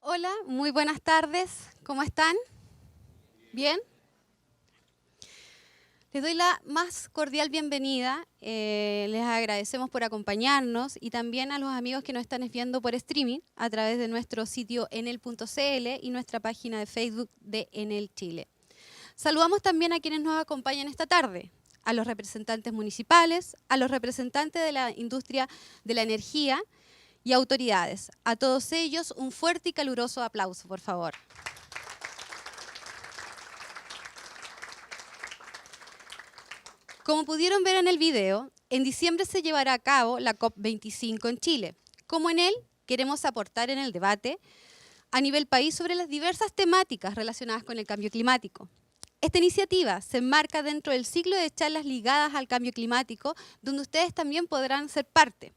Hola, muy buenas tardes. ¿Cómo están? ¿Bien? Les doy la más cordial bienvenida. Les agradecemos por acompañarnos y también a los amigos que nos están viendo por streaming a través de nuestro sitio enel.cl y nuestra página de Facebook de Enel Chile. Saludamos también a quienes nos acompañan esta tarde, a los representantes municipales, a los representantes de la industria de la energía y autoridades. A todos ellos un fuerte y caluroso aplauso, por favor. Como pudieron ver en el video, en diciembre se llevará a cabo la COP25 en Chile. Como en él, queremos aportar en el debate a nivel país sobre las diversas temáticas relacionadas con el cambio climático. Esta iniciativa se enmarca dentro del ciclo de charlas ligadas al cambio climático, donde ustedes también podrán ser parte,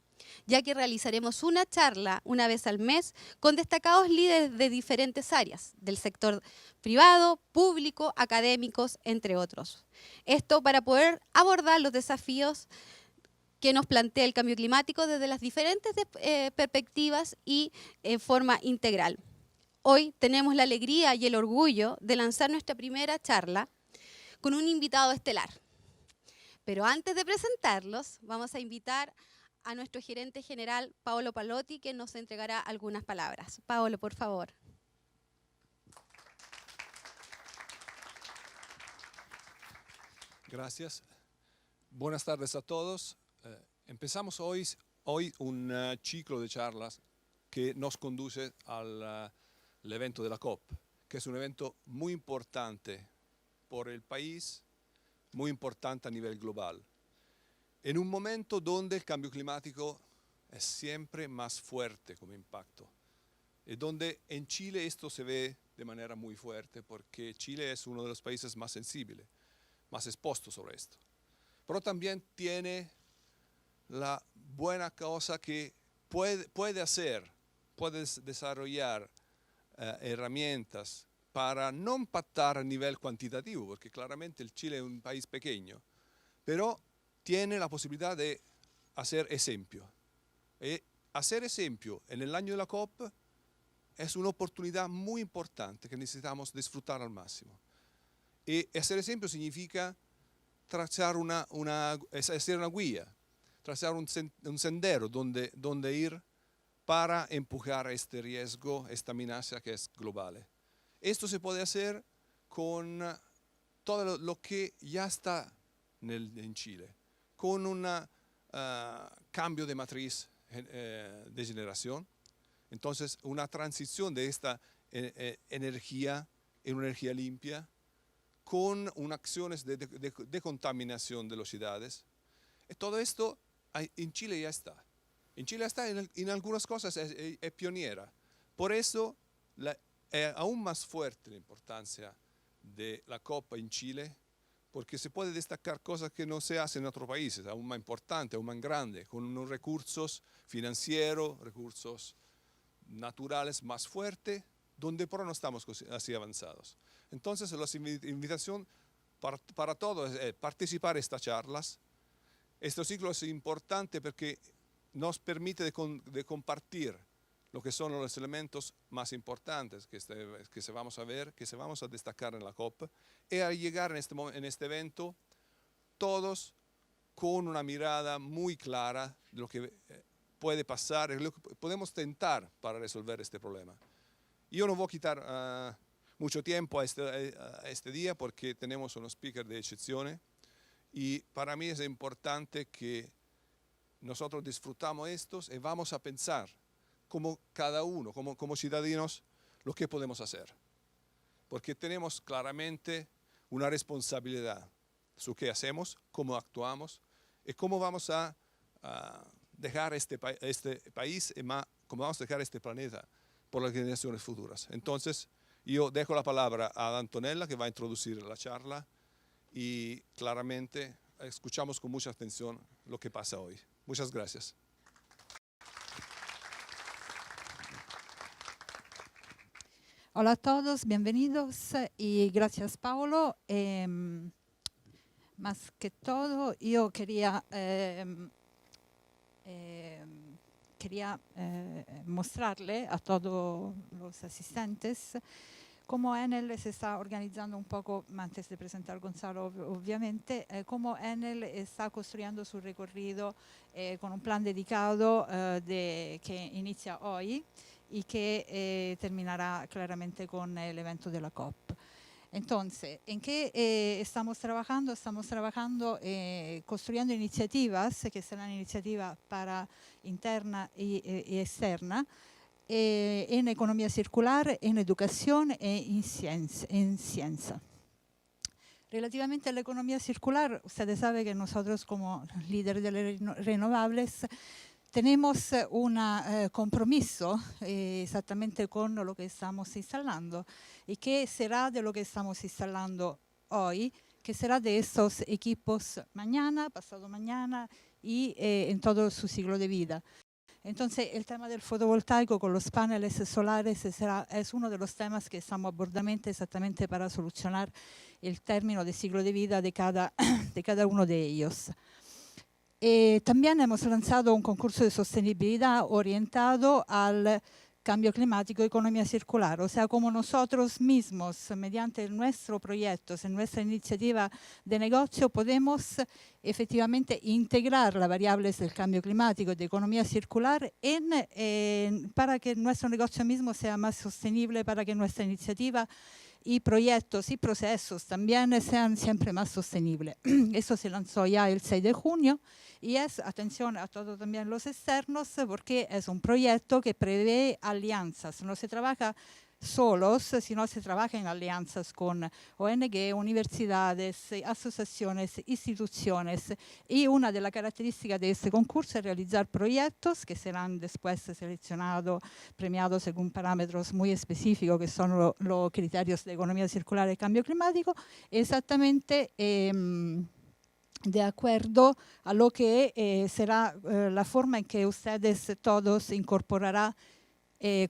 ya que realizaremos una charla una vez al mes con destacados líderes de diferentes áreas, del sector privado, público, académicos, entre otros. Esto para poder abordar los desafíos que nos plantea el cambio climático desde las diferentes perspectivas y en forma integral. Hoy tenemos la alegría y el orgullo de lanzar nuestra primera charla con un invitado estelar. Pero antes de presentarlos, vamos a invitar a nuestro gerente general, Paolo Palotti, que nos entregará algunas palabras. Paolo, por favor. Gracias. Buenas tardes a todos. Empezamos hoy un ciclo de charlas que nos conduce al evento de la COP, que es un evento muy importante por el país, muy importante a nivel global. En un momento donde el cambio climático es siempre más fuerte como impacto, y donde en Chile esto se ve de manera muy fuerte, porque Chile es uno de los países más sensibles, más expuestos sobre esto. Pero también tiene la buena cosa que puede desarrollar herramientas para no impactar a nivel cuantitativo, porque claramente el Chile es un país pequeño, pero tiene la posibilidad de hacer ejemplo. Y hacer ejemplo en el año de la COP es una oportunidad muy importante que necesitamos disfrutar al máximo. Y hacer ejemplo significa trazar hacer una guía, trazar un sendero donde ir para empujar este riesgo, esta amenaza que es global. Esto se puede hacer con todo lo que ya está en Chile, con un cambio de matriz de generación. Entonces, una transición de esta energía en una energía limpia, con acciones de contaminación de las ciudades. Todo esto en Chile ya está. En Chile está en algunas cosas, es pionera. Por eso es aún más fuerte la importancia de la COP en Chile, porque se puede destacar cosas que no se hacen en otros países, aún más importantes, aún más grandes, con unos recursos financieros, recursos naturales más fuertes, donde por ahora no estamos así avanzados. Entonces, la invitación para todos es participar en estas charlas. Este ciclo es importante porque nos permite de compartir lo que son los elementos más importantes que se vamos a ver, que se vamos a destacar en la COP, y al llegar en este evento, todos con una mirada muy clara de lo que puede pasar, y lo que podemos tentar para resolver este problema. Yo no voy a quitar mucho tiempo a este día porque tenemos unos speakers de excepción y para mí es importante que nosotros disfrutamos estos y vamos a pensar como cada uno, como ciudadanos, lo que podemos hacer. Porque tenemos claramente una responsabilidad sobre qué hacemos, cómo actuamos y cómo vamos a dejar este país y cómo vamos a dejar este planeta por las generaciones futuras. Entonces, yo dejo la palabra a Antonella, que va a introducir la charla, y claramente escuchamos con mucha atención lo que pasa hoy. Muchas gracias. Hola a todos, bienvenidos y gracias Paolo. Más que todo, yo quería quería mostrarle a todos los asistentes cómo Enel se está organizando un poco, antes de presentar a Gonzalo obviamente, cómo Enel está construyendo su recorrido con un plan dedicado que inicia hoy y que terminará claramente con el evento de la COP. Entonces, ¿en qué estamos trabajando? Estamos trabajando construyendo iniciativas que serán iniciativas para interna y externa, en economía circular, en educación e en ciencia. Relativamente a la economía circular, ustedes saben que nosotros como líderes de las renovables tenemos un compromiso exactamente con lo que estamos instalando y que será de lo que estamos instalando hoy, que será de estos equipos mañana, pasado mañana y en todo su ciclo de vida. Entonces, el tema del fotovoltaico con los paneles solares es uno de los temas que estamos abordando exactamente para solucionar el término de ciclo de vida de cada uno de ellos. También hemos lanzado un concurso de sostenibilidad orientado al cambio climático y economía circular, o sea, como nosotros mismos, mediante nuestros proyectos, en nuestra iniciativa de negocio, podemos efectivamente integrar las variables del cambio climático y de economía circular para que nuestro negocio mismo sea más sostenible, para que nuestra iniciativa y proyectos y procesos también sean siempre más sostenibles. Eso se lanzó ya el 6 de junio y atención a todos también los externos, porque es un proyecto que prevé alianzas. No se trabaja solos, sino se trabaja en alianzas con ONG, universidades, asociaciones, instituciones. Y una de las características de este concurso es realizar proyectos que serán después seleccionados, premiados según parámetros muy específicos, que son los criterios de economía circular y cambio climático, exactamente de acuerdo a lo que será la forma en que ustedes todos incorporarán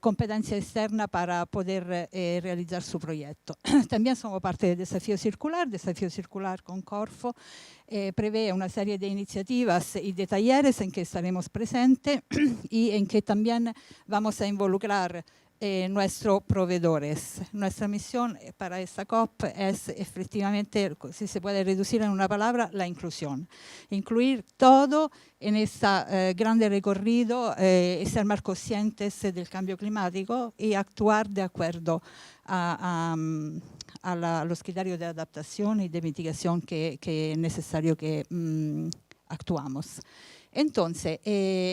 competencia externa para poder realizar su proyecto. También somos parte del Desafío Circular con Corfo, prevé una serie de iniciativas y de talleres en que estaremos presentes y en que también vamos a involucrar nuestros proveedores. Nuestra misión para esta COP es efectivamente, si se puede reducir en una palabra, la inclusión. Incluir todo en este grande recorrido, ser más conscientes del cambio climático y actuar de acuerdo a los criterios de adaptación y de mitigación que es necesario que actuamos. Entonces,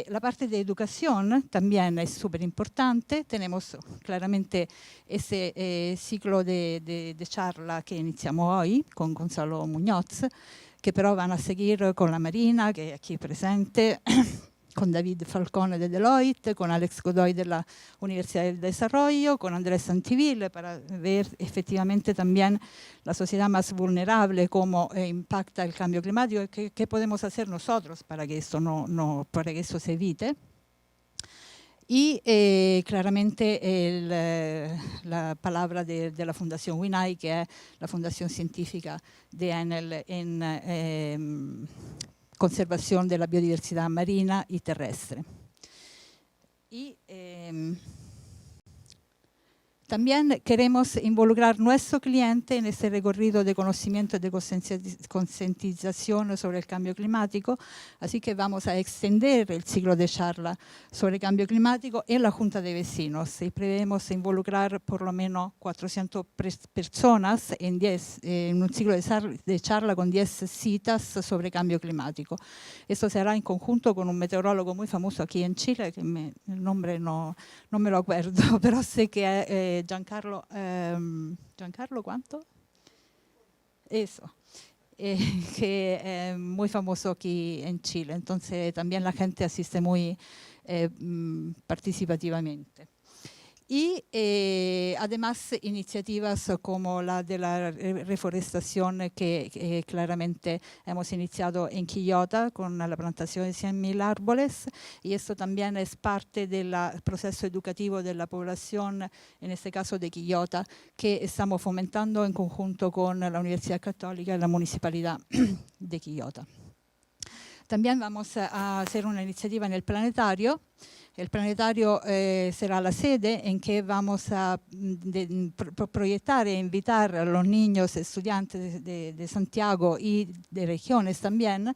la parte de educación también es súper importante. Tenemos claramente ese ciclo de charla que iniciamos hoy con Gonzalo Muñoz, que pero van a seguir con la Marina, que es aquí presente, con David Falcone de Deloitte, con Alex Godoy de la Universidad del Desarrollo, con Andrés Santiville, para ver efectivamente también la sociedad más vulnerable, cómo impacta el cambio climático y qué podemos hacer nosotros para que esto, para que esto se evite. Y claramente la palabra de la Fundación WINAI, que es la fundación científica de Enel en conservación de la biodiversidad marina y terrestre. Y también queremos involucrar nuestro cliente en este recorrido de conocimiento y de concientización sobre el cambio climático, así que vamos a extender el ciclo de charla sobre el cambio climático en la Junta de Vecinos y prevemos involucrar por lo menos 400 personas en un ciclo de charla con 10 citas sobre cambio climático. Esto será en conjunto con un meteorólogo muy famoso aquí en Chile, que el nombre no me lo acuerdo, pero sé que es Giancarlo, ¿cuánto? Eso, que es muy famoso aquí en Chile, entonces también la gente asiste muy participativamente. Y además iniciativas como la de la reforestación que claramente hemos iniciado en Quillota con la plantación de 100.000 árboles, y esto también es parte del proceso educativo de la población, en este caso de Quillota, que estamos fomentando en conjunto con la Universidad Católica y la Municipalidad de Quillota. También vamos a hacer una iniciativa en el planetario, El planetario será la sede en que vamos a proyectar e invitar a los niños estudiantes de Santiago y de regiones también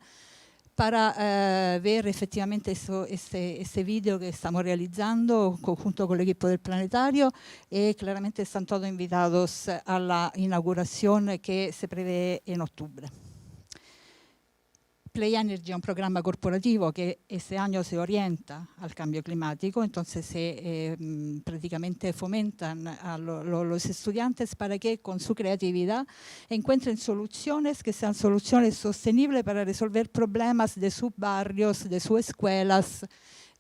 para ver efectivamente este video que estamos realizando junto con el equipo del planetario, y claramente están todos invitados a la inauguración que se prevé en octubre. Play Energy es un programa corporativo que este año se orienta al cambio climático, entonces se prácticamente fomentan a los estudiantes para que con su creatividad encuentren soluciones que sean soluciones sostenibles para resolver problemas de sus barrios, de sus escuelas.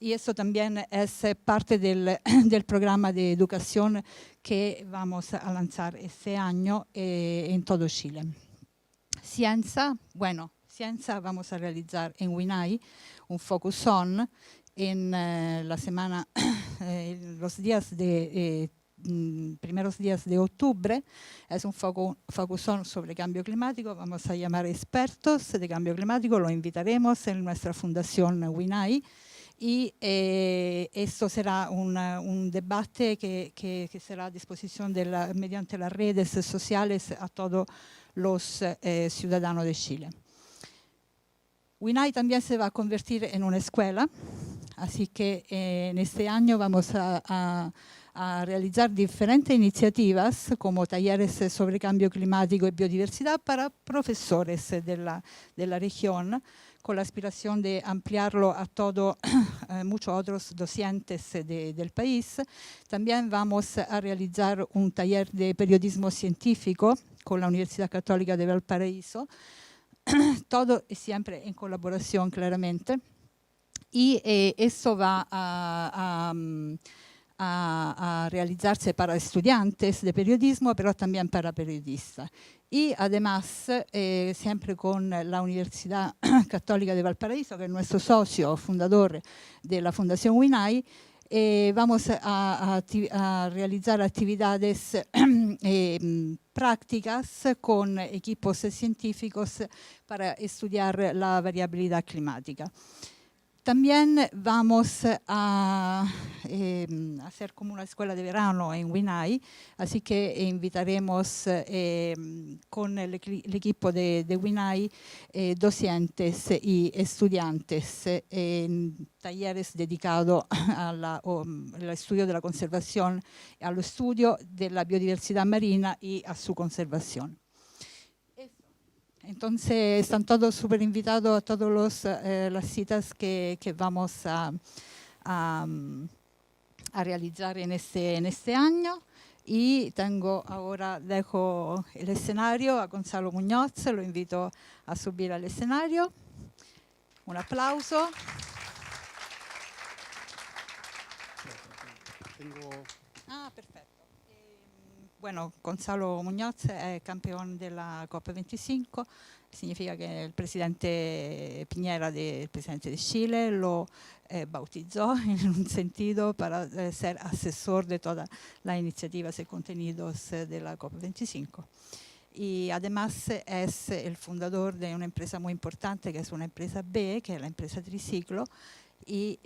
Y eso también es parte del programa de educación que vamos a lanzar este año en todo Chile. Ciencia, vamos a realizar en Huinay un Focus On en la semana, los primeros días de octubre. Es un Focus On sobre cambio climático. Vamos a llamar expertos de cambio climático, lo invitaremos en nuestra fundación Huinay. Y esto será un debate que será a disposición mediante las redes sociales a todos los ciudadanos de Chile. Huinay también se va a convertir en una escuela, así que en este año vamos a realizar diferentes iniciativas como talleres sobre cambio climático y biodiversidad para profesores de la región, con la aspiración de ampliarlo a todos muchos otros docentes del país. También vamos a realizar un taller de periodismo científico con la Universidad Católica de Valparaíso, todo siempre en colaboración claramente. Y eso va a realizarse para estudiantes de periodismo, pero también para periodistas. Y además, siempre con la Universidad Católica de Valparaíso, que es nuestro socio fundador de la Fundación Huinay, vamos a realizar actividades prácticas con equipos científicos para estudiar la variabilidad climática. También vamos a hacer como una escuela de verano en Huinay, así que invitaremos con el equipo de Huinay docentes y estudiantes en talleres dedicados al estudio de la conservación, al estudio de la biodiversidad marina y a su conservación. Entonces están todos súper invitados a todas las citas que vamos a realizar en este año. Y dejo el escenario a Gonzalo Muñoz, lo invito a subir al escenario. Un aplauso. Perfecto. Bueno, Gonzalo Muñoz es campeón de la COP25, significa que el presidente Piñera, el presidente de Chile, lo bautizó en un sentido para ser asesor de todas las iniciativas y contenidos de la COP25. Y además es el fundador de una empresa muy importante, que es una empresa B, que es la empresa Triciclo, y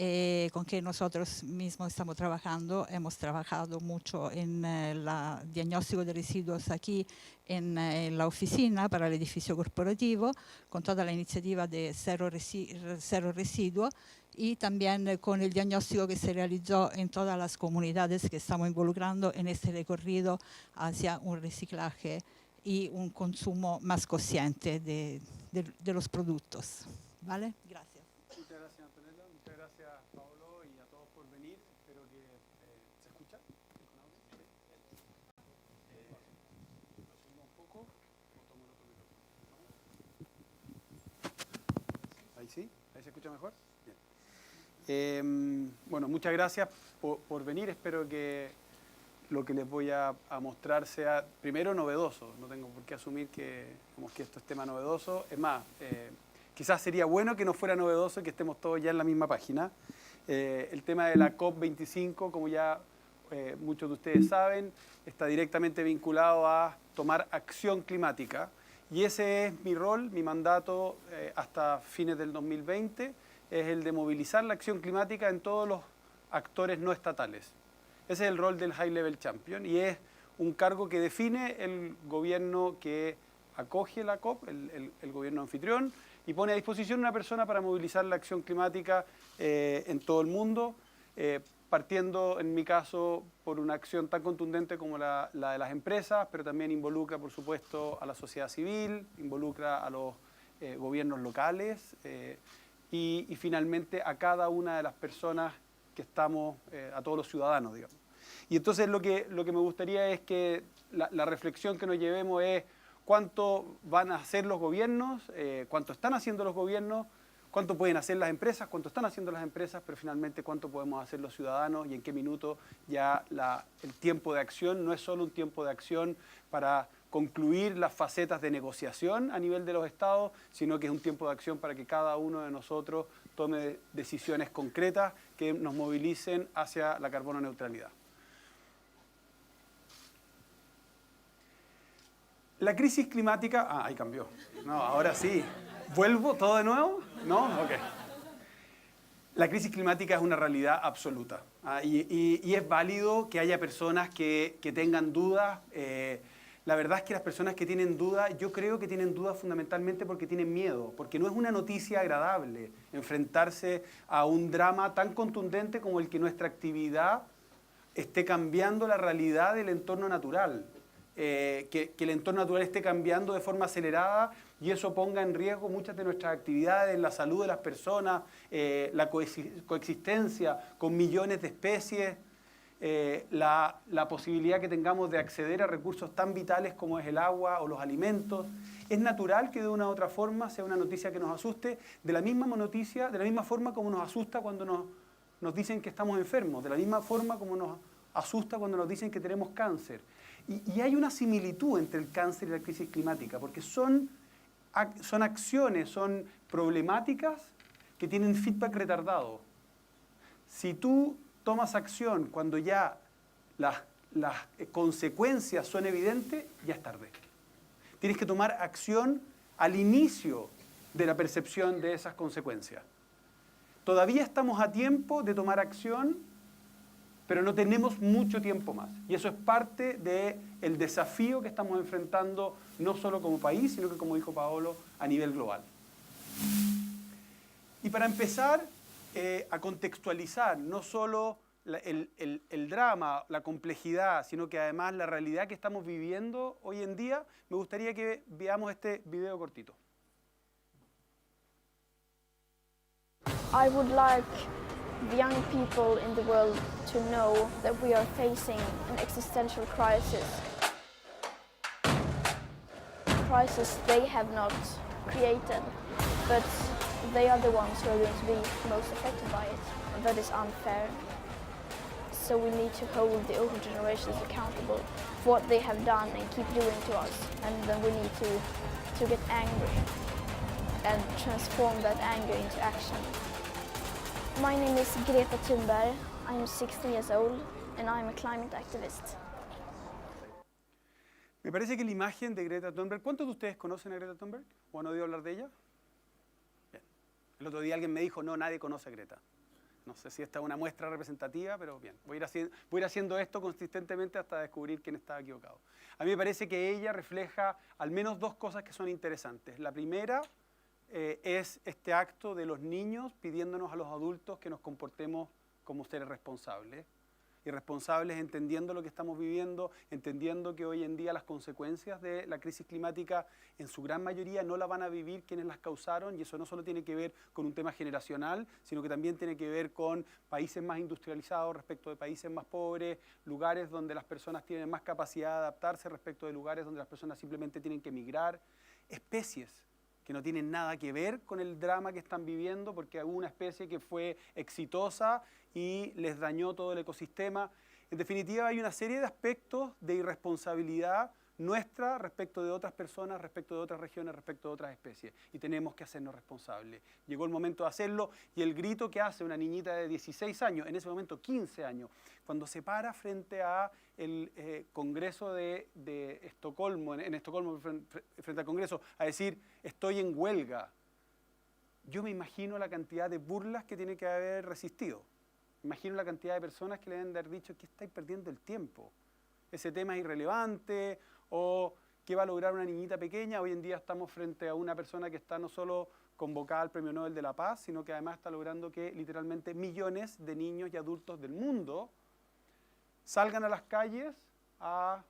con que nosotros mismos estamos trabajando. Hemos trabajado mucho en el diagnóstico de residuos aquí en la oficina para el edificio corporativo, con toda la iniciativa de cero residuo, y también con el diagnóstico que se realizó en todas las comunidades que estamos involucrando en este recorrido hacia un reciclaje y un consumo más consciente de los productos. ¿Vale? Gracias. Muchas gracias, Antonella. Muchas gracias, Paolo, y a todos por venir. Espero que se escucha. Lo subimos un poco. Ahí sí, ahí se escucha mejor. Bien. Bueno, muchas gracias por venir. Espero que lo que les voy a mostrar sea, primero, novedoso. No tengo por qué asumir que esto es tema novedoso. Es más, quizás sería bueno que no fuera novedoso y que estemos todos ya en la misma página. El tema de la COP25, como ya muchos de ustedes saben, está directamente vinculado a tomar acción climática. Y ese es mi rol, mi mandato hasta fines del 2020, es el de movilizar la acción climática en todos los actores no estatales. Ese es el rol del High Level Champion y es un cargo que define el gobierno que acoge la COP, el gobierno anfitrión, y pone a disposición una persona para movilizar la acción climática en todo el mundo, partiendo, en mi caso, por una acción tan contundente como la de las empresas, pero también involucra, por supuesto, a la sociedad civil, involucra a los gobiernos locales y finalmente a cada una de las personas que estamos, a todos los ciudadanos, digamos. Y entonces lo que me gustaría es que la reflexión que nos llevemos es cuánto van a hacer los gobiernos, cuánto están haciendo los gobiernos, cuánto pueden hacer las empresas, cuánto están haciendo las empresas, pero finalmente cuánto podemos hacer los ciudadanos y en qué minuto ya el tiempo de acción no es solo un tiempo de acción para concluir las facetas de negociación a nivel de los estados, sino que es un tiempo de acción para que cada uno de nosotros tome decisiones concretas que nos movilicen hacia la carbono neutralidad. La crisis climática... ahí cambió. No, ahora sí. ¿Vuelvo todo de nuevo? ¿No? Ok. La crisis climática es una realidad absoluta. Y es válido que haya personas que tengan dudas. La verdad es que las personas que tienen dudas, yo creo que tienen dudas fundamentalmente porque tienen miedo, porque no es una noticia agradable enfrentarse a un drama tan contundente como el que nuestra actividad esté cambiando la realidad del entorno natural. Que el entorno natural esté cambiando de forma acelerada y eso ponga en riesgo muchas de nuestras actividades, la salud de las personas, la coexistencia con millones de especies, la posibilidad que tengamos de acceder a recursos tan vitales como es el agua o los alimentos. Es natural que de una u otra forma sea una noticia que nos asuste, de la misma noticia, de la misma forma como nos asusta cuando nos dicen que estamos enfermos, de la misma forma como nos asusta cuando nos dicen que tenemos cáncer. Y hay una similitud entre el cáncer y la crisis climática, porque son acciones, son problemáticas que tienen feedback retardado. Si tú tomas acción cuando ya las consecuencias son evidentes, ya es tarde. Tienes que tomar acción al inicio de la percepción de esas consecuencias. Todavía estamos a tiempo de tomar acción, pero no tenemos mucho tiempo más. Y eso es parte del desafío que estamos enfrentando, no solo como país, sino que, como dijo Paolo, a nivel global. Y para empezar a contextualizar no solo el drama, la complejidad, sino que además la realidad que estamos viviendo hoy en día, me gustaría que veamos este video cortito. I would like the young people in the world to know that we are facing an existential crisis. A crisis they have not created, but they are the ones who are going to be most affected by it. And that is unfair. So we need to hold the older generations accountable for what they have done and keep doing to us. And then we need to get angry and transform that anger into action. My name is Greta Thunberg. I'm 16 years old and I'm a climate activist. Me parece que la imagen de Greta Thunberg... ¿Cuántos de ustedes conocen a Greta Thunberg? ¿O han oído hablar de ella? Bien. El otro día alguien me dijo, no, nadie conoce a Greta. No sé si esta es una muestra representativa, pero bien. Voy a ir haciendo esto consistentemente hasta descubrir quién estaba equivocado. A mí me parece que ella refleja al menos dos cosas que son interesantes. La primera es este acto de los niños pidiéndonos a los adultos que nos comportemos como seres responsables. Y responsables entendiendo lo que estamos viviendo, entendiendo que hoy en día las consecuencias de la crisis climática en su gran mayoría no la van a vivir quienes las causaron, y eso no solo tiene que ver con un tema generacional, sino que también tiene que ver con países más industrializados respecto de países más pobres, lugares donde las personas tienen más capacidad de adaptarse respecto de lugares donde las personas simplemente tienen que emigrar, especies que no tienen nada que ver con el drama que están viviendo, porque hubo una especie que fue exitosa y les dañó todo el ecosistema. En definitiva, hay una serie de aspectos de irresponsabilidad nuestra respecto de otras personas, respecto de otras regiones, respecto de otras especies. Y tenemos que hacernos responsables. Llegó el momento de hacerlo, y el grito que hace una niñita de 16 años, en ese momento 15 años, cuando se para frente a el Congreso de Estocolmo, en Estocolmo, frente al Congreso, a decir, estoy en huelga. Yo me imagino la cantidad de burlas que tiene que haber resistido. Imagino la cantidad de personas que le deben haber dicho que estáis perdiendo el tiempo. Ese tema es irrelevante, o qué va a lograr una niñita pequeña. Hoy en día estamos frente a una persona que está no solo convocada al Premio Nobel de la Paz, sino que además está logrando que literalmente millones de niños y adultos del mundo salgan a las calles a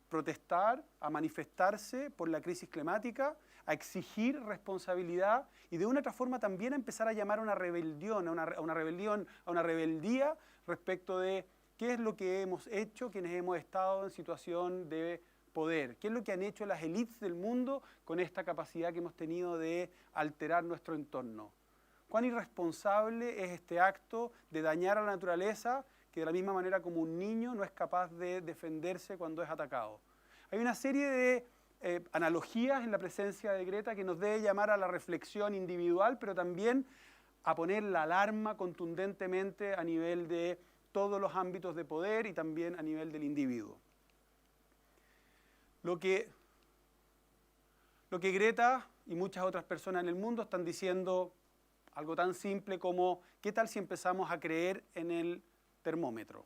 protestar, a manifestarse por la crisis climática, a exigir responsabilidad y de una otra forma también a empezar a llamar a una rebelión, a una rebeldía respecto de qué es lo que hemos hecho quienes hemos estado en situación de poder, qué es lo que han hecho las élites del mundo con esta capacidad que hemos tenido de alterar nuestro entorno. Cuán irresponsable es este acto de dañar a la naturaleza, que de la misma manera como un niño no es capaz de defenderse cuando es atacado. Hay una serie de analogías en la presencia de Greta que nos debe llamar a la reflexión individual, pero también a poner la alarma contundentemente a nivel de todos los ámbitos de poder y también a nivel del individuo. Lo que Greta y muchas otras personas en el mundo están diciendo algo tan simple como ¿qué tal si empezamos a creer en el termómetro?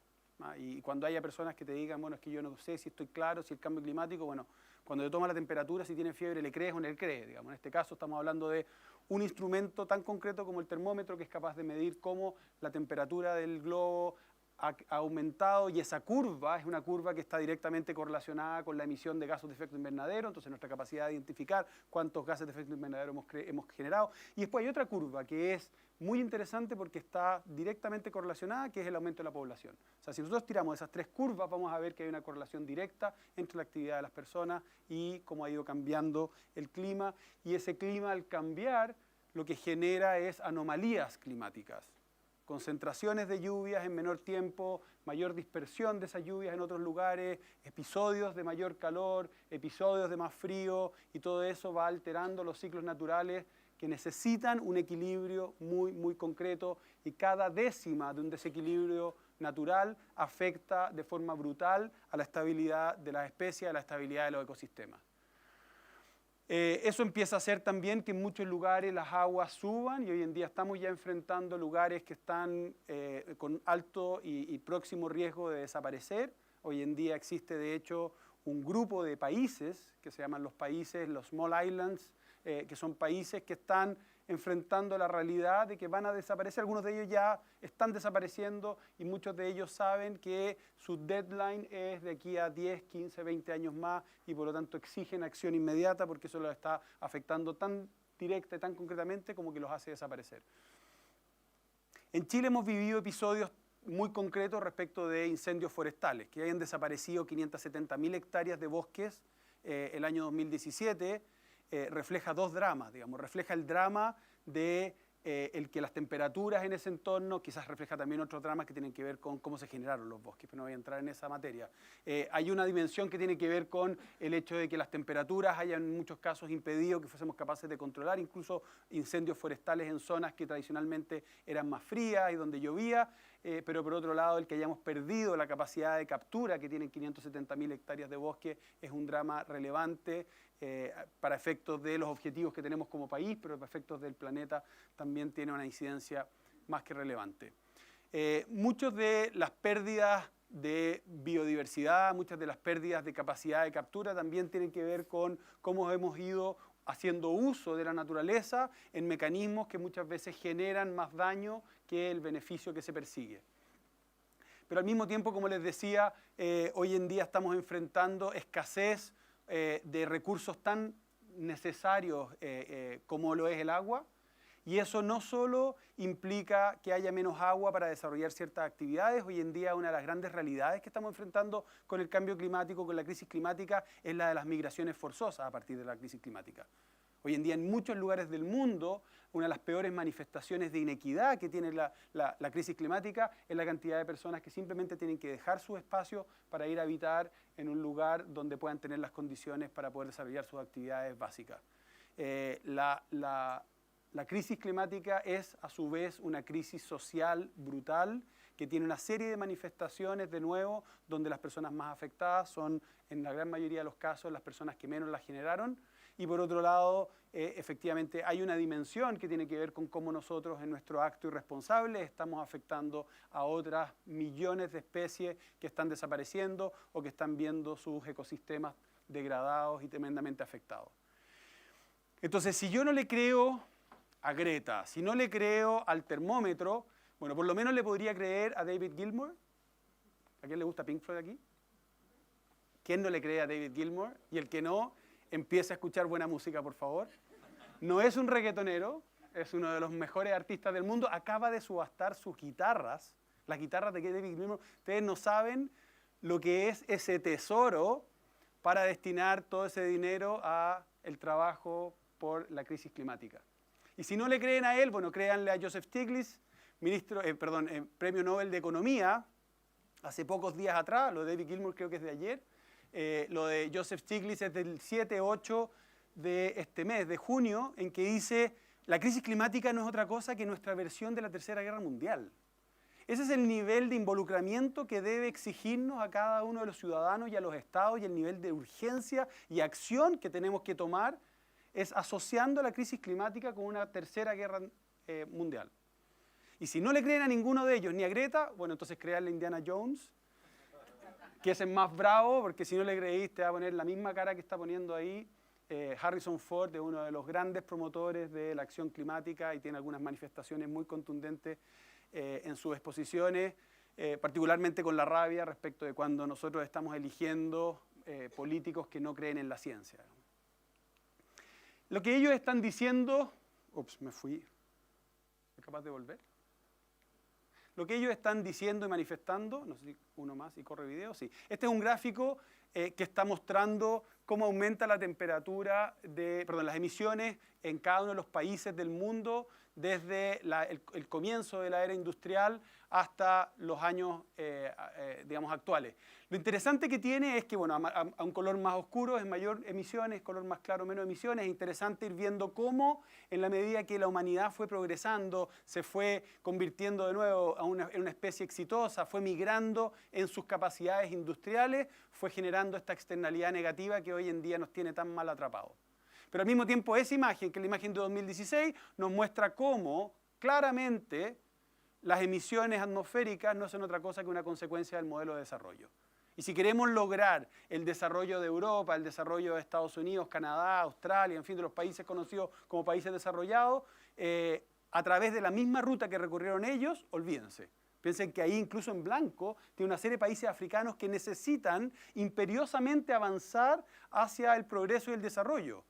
Y cuando haya personas que te digan, bueno, es que yo no sé si estoy claro, si el cambio climático, bueno, cuando te toma la temperatura, si tiene fiebre, ¿le crees o no le crees? Digamos. En este caso estamos hablando de un instrumento tan concreto como el termómetro que es capaz de medir cómo la temperatura del globo ha aumentado, y esa curva es una curva que está directamente correlacionada con la emisión de gases de efecto invernadero, entonces nuestra capacidad de identificar cuántos gases de efecto invernadero hemos generado. Y después hay otra curva que es muy interesante porque está directamente correlacionada, que es el aumento de la población. O sea, si nosotros tiramos esas tres curvas, vamos a ver que hay una correlación directa entre la actividad de las personas y cómo ha ido cambiando el clima. Y ese clima, al cambiar, lo que genera es anomalías climáticas. Concentraciones de lluvias en menor tiempo, mayor dispersión de esas lluvias en otros lugares, episodios de mayor calor, episodios de más frío, y todo eso va alterando los ciclos naturales que necesitan un equilibrio muy, muy concreto, y cada décima de un desequilibrio natural afecta de forma brutal a la estabilidad de las especies, a la estabilidad de los ecosistemas. Eso empieza a hacer también que en muchos lugares las aguas suban, y hoy en día estamos ya enfrentando lugares que están con alto y próximo riesgo de desaparecer. Hoy en día existe de hecho un grupo de países que se llaman los Small Islands, que son países que están enfrentando la realidad de que van a desaparecer. Algunos de ellos ya están desapareciendo y muchos de ellos saben que su deadline es de aquí a 10, 15, 20 años más, y por lo tanto exigen acción inmediata porque eso los está afectando tan directa y tan concretamente como que los hace desaparecer. En Chile hemos vivido episodios muy concretos respecto de incendios forestales, que hayan desaparecido 570.000 hectáreas de bosques el año 2017, refleja dos dramas, digamos. Refleja el drama de el que las temperaturas en ese entorno, quizás refleja también otros dramas que tienen que ver con cómo se generaron los bosques, pero no voy a entrar en esa materia. Hay una dimensión que tiene que ver con el hecho de que las temperaturas hayan en muchos casos impedido que fuésemos capaces de controlar incluso incendios forestales en zonas que tradicionalmente eran más frías y donde llovía, pero por otro lado el que hayamos perdido la capacidad de captura que tienen 570.000 hectáreas de bosque es un drama relevante para efectos de los objetivos que tenemos como país, pero para efectos del planeta también tiene una incidencia más que relevante. Muchas de las pérdidas de biodiversidad, muchas de las pérdidas de capacidad de captura también tienen que ver con cómo hemos ido haciendo uso de la naturaleza en mecanismos que muchas veces generan más daño que el beneficio que se persigue. Pero al mismo tiempo, como les decía, hoy en día estamos enfrentando escasez de recursos tan necesarios como lo es el agua, y eso no solo implica que haya menos agua para desarrollar ciertas actividades. Hoy en día una de las grandes realidades que estamos enfrentando con el cambio climático, con la crisis climática, es la de las migraciones forzosas a partir de la crisis climática. Hoy en día en muchos lugares del mundo, una de las peores manifestaciones de inequidad que tiene la crisis climática es la cantidad de personas que simplemente tienen que dejar su espacio para ir a habitar en un lugar donde puedan tener las condiciones para poder desarrollar sus actividades básicas. La crisis climática es a su vez una crisis social brutal que tiene una serie de manifestaciones, de nuevo, donde las personas más afectadas son, en la gran mayoría de los casos, las personas que menos las generaron, y por otro lado, efectivamente hay una dimensión que tiene que ver con cómo nosotros en nuestro acto irresponsable estamos afectando a otras millones de especies que están desapareciendo o que están viendo sus ecosistemas degradados y tremendamente afectados. Entonces, si yo no le creo a Greta, si no le creo al termómetro, bueno, por lo menos le podría creer a David Gilmour. ¿A quién le gusta Pink Floyd aquí? ¿Quién no le cree a David Gilmour? Y el que no, empiece a escuchar buena música, por favor. No es un reggaetonero, es uno de los mejores artistas del mundo. Acaba de subastar sus guitarras, las guitarras de David Gilmour. Ustedes no saben lo que es ese tesoro para destinar todo ese dinero a el trabajo por la crisis climática. Y si no le creen a él, bueno, créanle a Joseph Stiglitz, premio Nobel de Economía, hace pocos días atrás, lo de David Gilmour creo que es de ayer, lo de Joseph Stiglitz es del 7-8 de este mes, de junio, en que dice, la crisis climática no es otra cosa que nuestra versión de la Tercera Guerra Mundial. Ese es el nivel de involucramiento que debe exigirnos a cada uno de los ciudadanos y a los estados, y el nivel de urgencia y acción que tenemos que tomar es asociando la crisis climática con una tercera guerra mundial. Y si no le creen a ninguno de ellos, ni a Greta, bueno, entonces créanle a Indiana Jones, que es el más bravo, porque si no le creíste te va a poner la misma cara que está poniendo ahí Harrison Ford, es uno de los grandes promotores de la acción climática y tiene algunas manifestaciones muy contundentes en sus exposiciones, particularmente con la rabia respecto de cuando nosotros estamos eligiendo políticos que no creen en la ciencia. Lo que ellos están diciendo... Ups, me fui. ¿Es capaz de volver? Lo que ellos están diciendo y manifestando, no sé si uno más y corre video, sí. Este es un gráfico que está mostrando cómo aumenta la temperatura las emisiones en cada uno de los países del mundo desde el comienzo de la era industrial hasta los años, digamos, actuales. Lo interesante que tiene es que, bueno, a un color más oscuro es mayor emisiones, color más claro menos emisiones. Es interesante ir viendo cómo, en la medida que la humanidad fue progresando, se fue convirtiendo de nuevo en una especie exitosa, fue migrando en sus capacidades industriales, fue generando esta externalidad negativa que hoy en día nos tiene tan mal atrapados. Pero al mismo tiempo esa imagen, que es la imagen de 2016, nos muestra cómo claramente las emisiones atmosféricas no son otra cosa que una consecuencia del modelo de desarrollo. Y si queremos lograr el desarrollo de Europa, el desarrollo de Estados Unidos, Canadá, Australia, en fin, de los países conocidos como países desarrollados, a través de la misma ruta que recorrieron ellos, olvídense. Piensen que ahí incluso en blanco tiene una serie de países africanos que necesitan imperiosamente avanzar hacia el progreso y el desarrollo.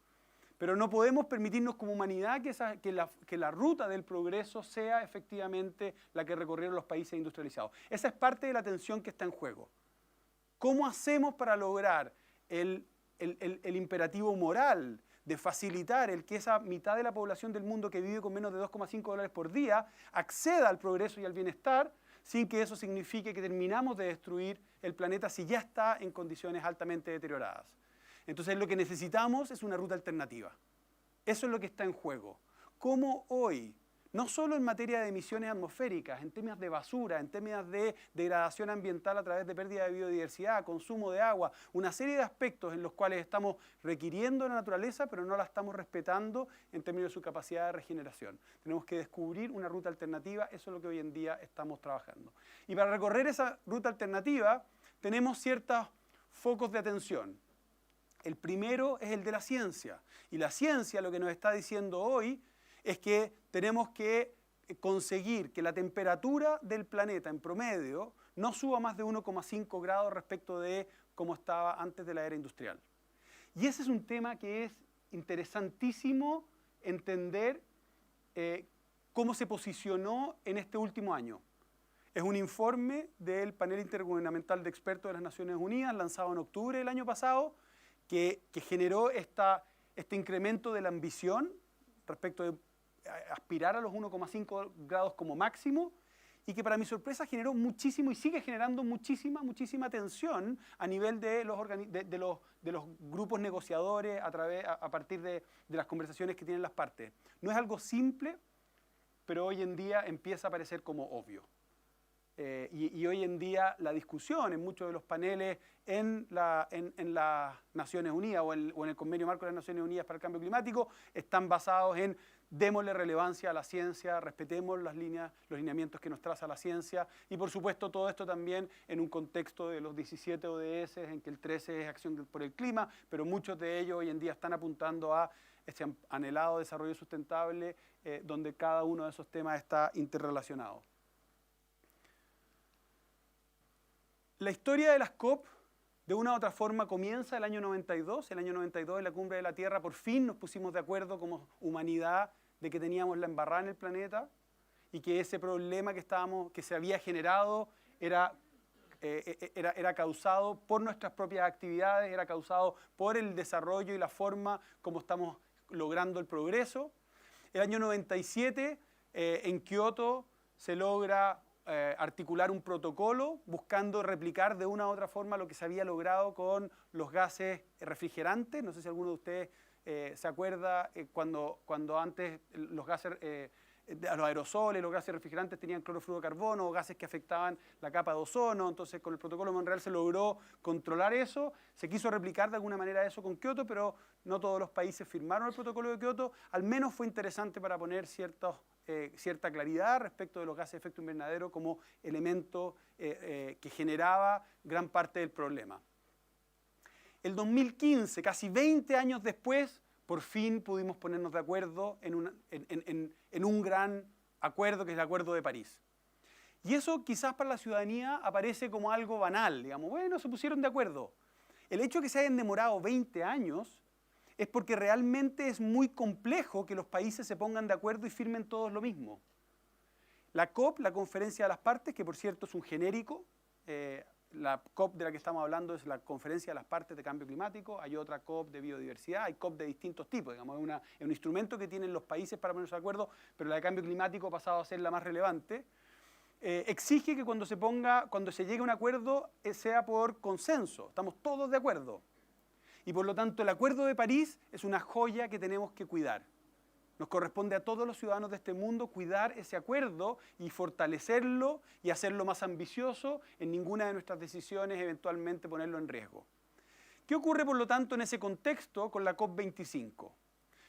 Pero no podemos permitirnos como humanidad que la ruta del progreso sea efectivamente la que recorrieron los países industrializados. Esa es parte de la tensión que está en juego. ¿Cómo hacemos para lograr el imperativo moral de facilitar el que esa mitad de la población del mundo que vive con menos de $2,5 por día acceda al progreso y al bienestar sin que eso signifique que terminamos de destruir el planeta si ya está en condiciones altamente deterioradas? Entonces lo que necesitamos es una ruta alternativa. Eso es lo que está en juego. ¿Cómo hoy, no solo en materia de emisiones atmosféricas, en temas de basura, en temas de degradación ambiental a través de pérdida de biodiversidad, consumo de agua, una serie de aspectos en los cuales estamos requiriendo la naturaleza, pero no la estamos respetando en términos de su capacidad de regeneración? Tenemos que descubrir una ruta alternativa, eso es lo que hoy en día estamos trabajando. Y para recorrer esa ruta alternativa tenemos ciertos focos de atención. El primero es el de la ciencia. Y la ciencia lo que nos está diciendo hoy es que tenemos que conseguir que la temperatura del planeta en promedio no suba más de 1,5 grados respecto de cómo estaba antes de la era industrial. Y ese es un tema que es interesantísimo entender cómo se posicionó en este último año. Es un informe del Panel Intergubernamental de Expertos de las Naciones Unidas, lanzado en octubre del año pasado, que generó este incremento de la ambición respecto de aspirar a los 1,5 grados como máximo, y que para mi sorpresa generó muchísimo y sigue generando muchísima tensión a nivel de los grupos negociadores a partir de las conversaciones que tienen las partes. No es algo simple, pero hoy en día empieza a parecer como obvio. Y hoy en día la discusión en muchos de los paneles en las Naciones Unidas o en el Convenio Marco de las Naciones Unidas para el Cambio Climático están basados en démosle relevancia a la ciencia, respetemos las líneas, los lineamientos que nos traza la ciencia y por supuesto todo esto también en un contexto de los 17 ODS en que el 13 es acción por el clima, pero muchos de ellos hoy en día están apuntando a este anhelado desarrollo sustentable donde cada uno de esos temas está interrelacionado. La historia de las COP, de una u otra forma, comienza el año 92. El año 92, en la Cumbre de la Tierra, por fin nos pusimos de acuerdo como humanidad de que teníamos la embarrada en el planeta y que ese problema que se había generado era causado por nuestras propias actividades, era causado por el desarrollo y la forma como estamos logrando el progreso. El año 97, en Kioto, se logra articular un protocolo buscando replicar de una u otra forma lo que se había logrado con los gases refrigerantes. No sé si alguno de ustedes se acuerda cuando antes los gases, los aerosoles, los gases refrigerantes tenían clorofluorocarbono o gases que afectaban la capa de ozono. Entonces con el protocolo de Montreal se logró controlar eso. Se quiso replicar de alguna manera eso con Kioto, pero no todos los países firmaron el protocolo de Kioto. Al menos fue interesante para poner cierta claridad respecto de los gases de efecto invernadero como elemento que generaba gran parte del problema. El 2015, casi 20 años después, por fin pudimos ponernos de acuerdo en un gran acuerdo que es el Acuerdo de París. Y eso quizás para la ciudadanía aparece como algo banal, digamos, bueno, se pusieron de acuerdo. El hecho de que se hayan demorado 20 años es porque realmente es muy complejo que los países se pongan de acuerdo y firmen todos lo mismo. La COP, la Conferencia de las Partes, que por cierto es un genérico, la COP de la que estamos hablando es la Conferencia de las Partes de Cambio Climático, hay otra COP de biodiversidad, hay COP de distintos tipos, digamos, es un instrumento que tienen los países para ponerse de acuerdo, pero la de Cambio Climático ha pasado a ser la más relevante. Exige que cuando se llegue a un acuerdo sea por consenso, estamos todos de acuerdo. Y por lo tanto el Acuerdo de París es una joya que tenemos que cuidar. Nos corresponde a todos los ciudadanos de este mundo cuidar ese acuerdo y fortalecerlo y hacerlo más ambicioso, en ninguna de nuestras decisiones eventualmente ponerlo en riesgo. ¿Qué ocurre por lo tanto en ese contexto con la COP25?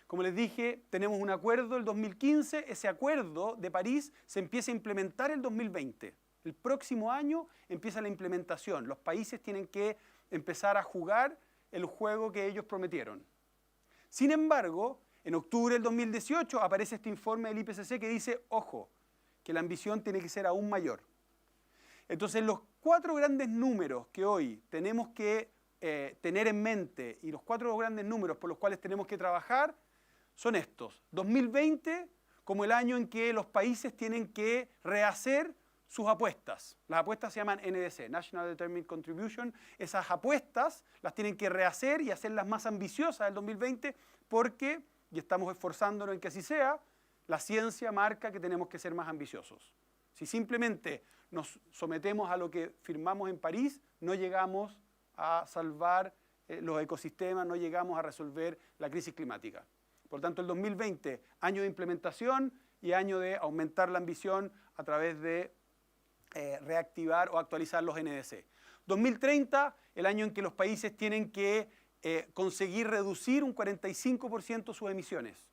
Como les dije, tenemos un acuerdo el 2015, ese acuerdo de París se empieza a implementar el 2020. El próximo año empieza la implementación. Los países tienen que empezar a jugar el juego que ellos prometieron. Sin embargo, en octubre del 2018 aparece este informe del IPCC que dice, ojo, que la ambición tiene que ser aún mayor. Entonces, los 4 grandes números que hoy tenemos que tener en mente y los 4 grandes números por los cuales tenemos que trabajar son estos. 2020 como el año en que los países tienen que rehacer sus apuestas. Las apuestas se llaman NDC, National Determined Contribution. Esas apuestas las tienen que rehacer y hacerlas más ambiciosas del 2020 porque, y estamos esforzándonos en que así sea, la ciencia marca que tenemos que ser más ambiciosos. Si simplemente nos sometemos a lo que firmamos en París, no llegamos a salvar los ecosistemas, no llegamos a resolver la crisis climática. Por tanto, el 2020, año de implementación y año de aumentar la ambición a través de reactivar o actualizar los NDC. 2030, el año en que los países tienen que conseguir reducir un 45% sus emisiones.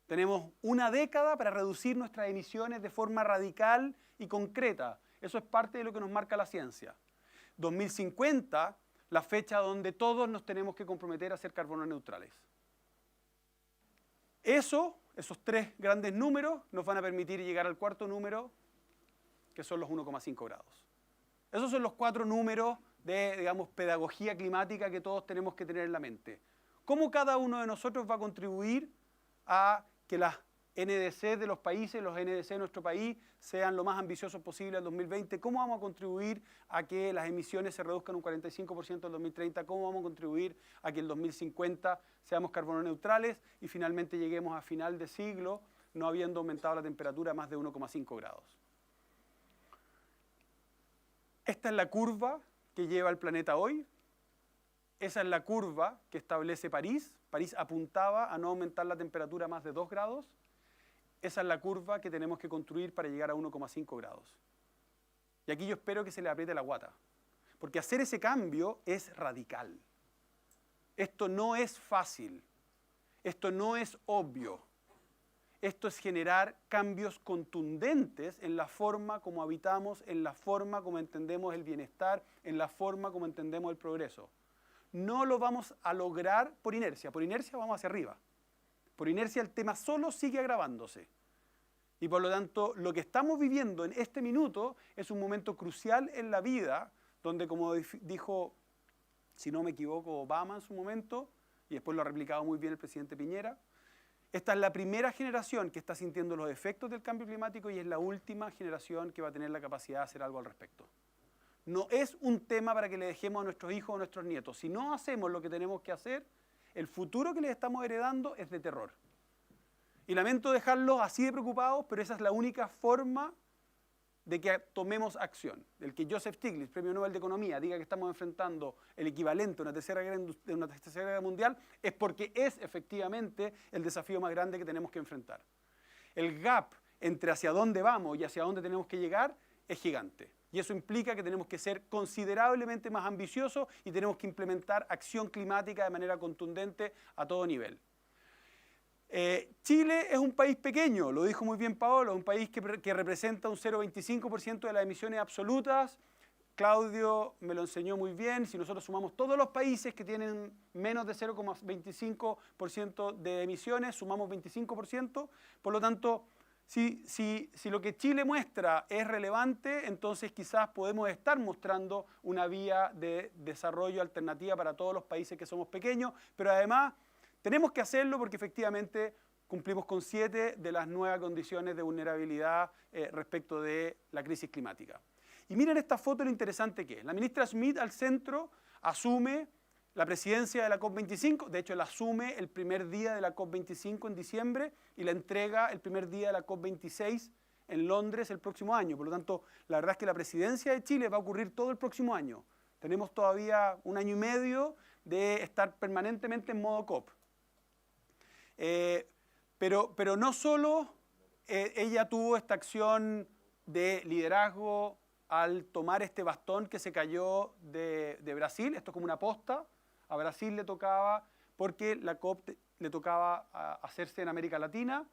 Tenemos una década para reducir nuestras emisiones de forma radical y concreta. Eso es parte de lo que nos marca la ciencia. 2050, la fecha donde todos nos tenemos que comprometer a ser carbono neutrales. Esos 3 grandes números nos van a permitir llegar al 4º número, que son los 1,5 grados. Esos son los 4 números de, digamos, pedagogía climática que todos tenemos que tener en la mente. ¿Cómo cada uno de nosotros va a contribuir a que las NDC de los países, los NDC de nuestro país, sean lo más ambiciosos posible al 2020? ¿Cómo vamos a contribuir a que las emisiones se reduzcan un 45% al 2030? ¿Cómo vamos a contribuir a que el 2050 seamos carbono neutrales y finalmente lleguemos a final de siglo no habiendo aumentado la temperatura a más de 1,5 grados? Esta es la curva que lleva el planeta hoy. Esa es la curva que establece París. París apuntaba a no aumentar la temperatura a más de 2 grados. Esa es la curva que tenemos que construir para llegar a 1,5 grados. Y aquí yo espero que se le apriete la guata, porque hacer ese cambio es radical. Esto no es fácil, esto no es obvio. Esto es generar cambios contundentes en la forma como habitamos, en la forma como entendemos el bienestar, en la forma como entendemos el progreso. No lo vamos a lograr por inercia vamos hacia arriba. Por inercia el tema solo sigue agravándose. Y por lo tanto, lo que estamos viviendo en este minuto es un momento crucial en la vida, donde, como dijo, si no me equivoco, Obama en su momento, y después lo ha replicado muy bien el presidente Piñera, esta es la primera generación que está sintiendo los efectos del cambio climático y es la última generación que va a tener la capacidad de hacer algo al respecto. No es un tema para que le dejemos a nuestros hijos o a nuestros nietos. Si no hacemos lo que tenemos que hacer, el futuro que les estamos heredando es de terror. Y lamento dejarlos así de preocupados, pero esa es la única forma de que tomemos acción. El que Joseph Stiglitz, Premio Nobel de Economía, diga que estamos enfrentando el equivalente a una tercera guerra mundial, es porque es efectivamente el desafío más grande que tenemos que enfrentar. El gap entre hacia dónde vamos y hacia dónde tenemos que llegar es gigante. Y eso implica que tenemos que ser considerablemente más ambiciosos y tenemos que implementar acción climática de manera contundente a todo nivel. Chile es un país pequeño, lo dijo muy bien Paolo, es un país que representa un 0,25% de las emisiones absolutas. Claudio me lo enseñó muy bien, si nosotros sumamos todos los países que tienen menos de 0,25% de emisiones, sumamos 25%, por lo tanto, si lo que Chile muestra es relevante, entonces quizás podemos estar mostrando una vía de desarrollo alternativa para todos los países que somos pequeños, pero además tenemos que hacerlo porque efectivamente cumplimos con 7 de las 9 condiciones de vulnerabilidad respecto de la crisis climática. Y miren esta foto lo interesante que es. La ministra Smith al centro asume la presidencia de la COP25, de hecho la asume el primer día de la COP25 en diciembre y la entrega el primer día de la COP26 en Londres el próximo año. Por lo tanto, la verdad es que la presidencia de Chile va a ocurrir todo el próximo año. Tenemos todavía un año y medio de estar permanentemente en modo COP. Pero no solo ella tuvo esta acción de liderazgo al tomar este bastón que se cayó de Brasil, esto es como una posta, a Brasil le tocaba, porque la COP le tocaba hacerse en América Latina,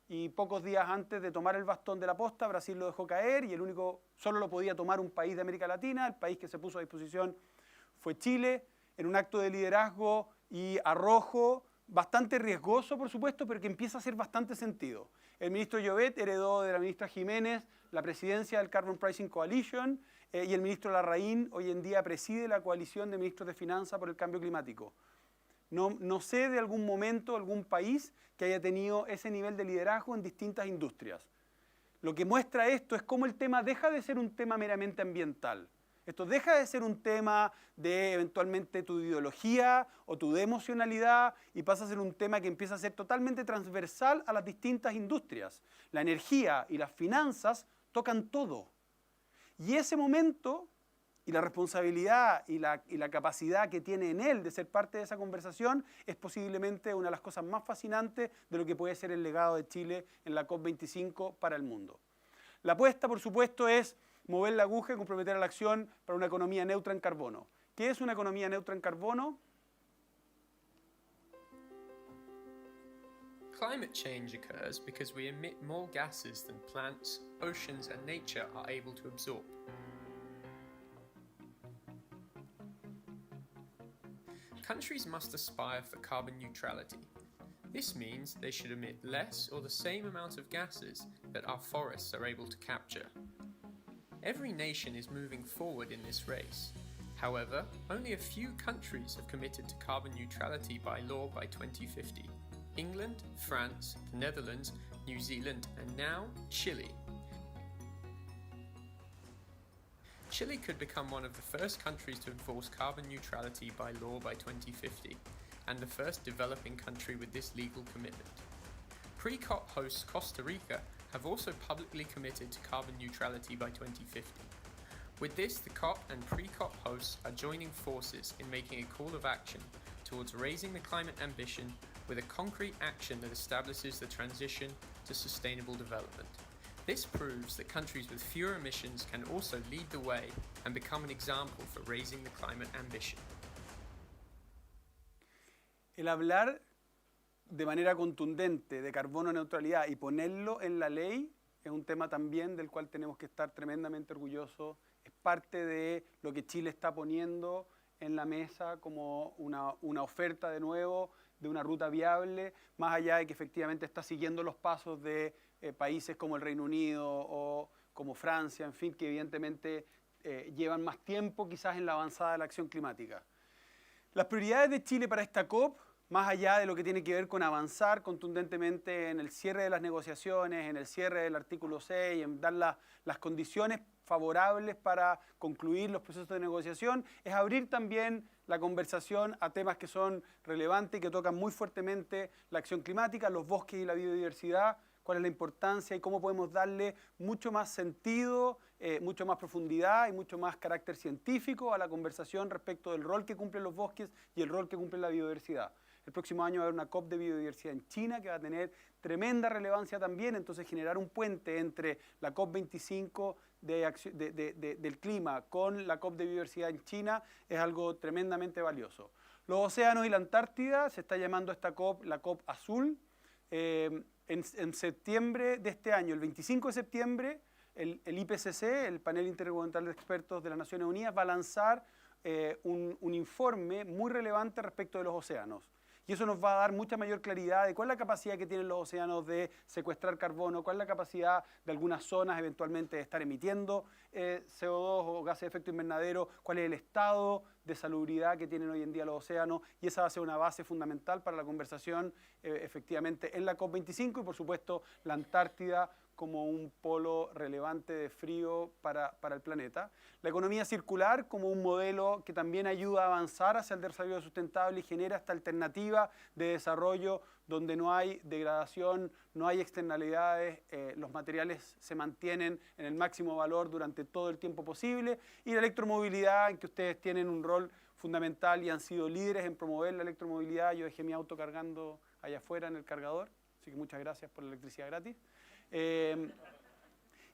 y pocos días antes de tomar el bastón de la posta, Brasil lo dejó caer, y solo lo podía tomar un país de América Latina, el país que se puso a disposición fue Chile, en un acto de liderazgo y arrojo, bastante riesgoso, por supuesto, pero que empieza a hacer bastante sentido. El ministro Llobet heredó de la ministra Jiménez la presidencia del Carbon Pricing Coalition y el ministro Larraín hoy en día preside la coalición de ministros de finanzas por el cambio climático. No sé de algún momento, algún país que haya tenido ese nivel de liderazgo en distintas industrias. Lo que muestra esto es cómo el tema deja de ser un tema meramente ambiental. Esto deja de ser un tema de eventualmente tu ideología o tu emocionalidad y pasa a ser un tema que empieza a ser totalmente transversal a las distintas industrias. La energía y las finanzas tocan todo. Y ese momento y la responsabilidad y la capacidad que tiene en él de ser parte de esa conversación es posiblemente una de las cosas más fascinantes de lo que puede ser el legado de Chile en la COP25 para el mundo. La apuesta, por supuesto, es mover la aguja y comprometer a la acción para una economía neutra en carbono. ¿Qué es una economía neutra en carbono? Climate change occurs because we emit more gases than plants, oceans, and nature are able to absorb. Countries must aspire for carbon neutrality. This means they should emit less or the same amount of gases that our forests are able to capture. Every nation is moving forward in this race. However, only a few countries have committed to carbon neutrality by law by 2050. England, France, the Netherlands, New Zealand, and now Chile. Chile could become one of the first countries to enforce carbon neutrality by law by 2050, and the first developing country with this legal commitment. Pre-COP hosts Costa Rica have also publicly committed to carbon neutrality by 2050. With this, the COP and pre-COP hosts are joining forces in making a call of action towards raising the climate ambition with a concrete action that establishes the transition to sustainable development. This proves that countries with fewer emissions can also lead the way and become an example for raising the climate ambition. El hablar de manera contundente de carbono neutralidad y ponerlo en la ley es un tema también del cual tenemos que estar tremendamente orgullosos. Es parte de lo que Chile está poniendo en la mesa como una oferta de nuevo, de una ruta viable, más allá de que efectivamente está siguiendo los pasos de países como el Reino Unido o como Francia, en fin, que evidentemente llevan más tiempo quizás en la avanzada de la acción climática. Las prioridades de Chile para esta COP, más allá de lo que tiene que ver con avanzar contundentemente en el cierre de las negociaciones, en el cierre del artículo 6, en dar las condiciones favorables para concluir los procesos de negociación, es abrir también la conversación a temas que son relevantes y que tocan muy fuertemente la acción climática, los bosques y la biodiversidad, cuál es la importancia y cómo podemos darle mucho más sentido, mucho más profundidad y mucho más carácter científico a la conversación respecto del rol que cumplen los bosques y el rol que cumple la biodiversidad. El próximo año va a haber una COP de biodiversidad en China que va a tener tremenda relevancia también, entonces generar un puente entre la COP25 del clima con la COP de biodiversidad en China es algo tremendamente valioso. Los océanos y la Antártida, se está llamando esta COP la COP Azul. En septiembre de este año, el 25 de septiembre, el IPCC, el Panel Intergubernamental de Expertos de las Naciones Unidas, va a lanzar un informe muy relevante respecto de los océanos. Y eso nos va a dar mucha mayor claridad de cuál es la capacidad que tienen los océanos de secuestrar carbono, cuál es la capacidad de algunas zonas eventualmente de estar emitiendo CO2 o gases de efecto invernadero, cuál es el estado de salubridad que tienen hoy en día los océanos, y esa va a ser una base fundamental para la conversación efectivamente en la COP25 y por supuesto la Antártida como un polo relevante de frío para el planeta. La economía circular como un modelo que también ayuda a avanzar hacia el desarrollo sustentable y genera esta alternativa de desarrollo donde no hay degradación, no hay externalidades, los materiales se mantienen en el máximo valor durante todo el tiempo posible. Y la electromovilidad, en que ustedes tienen un rol fundamental y han sido líderes en promover la electromovilidad. Yo dejé mi auto cargando allá afuera en el cargador, así que muchas gracias por la electricidad gratis.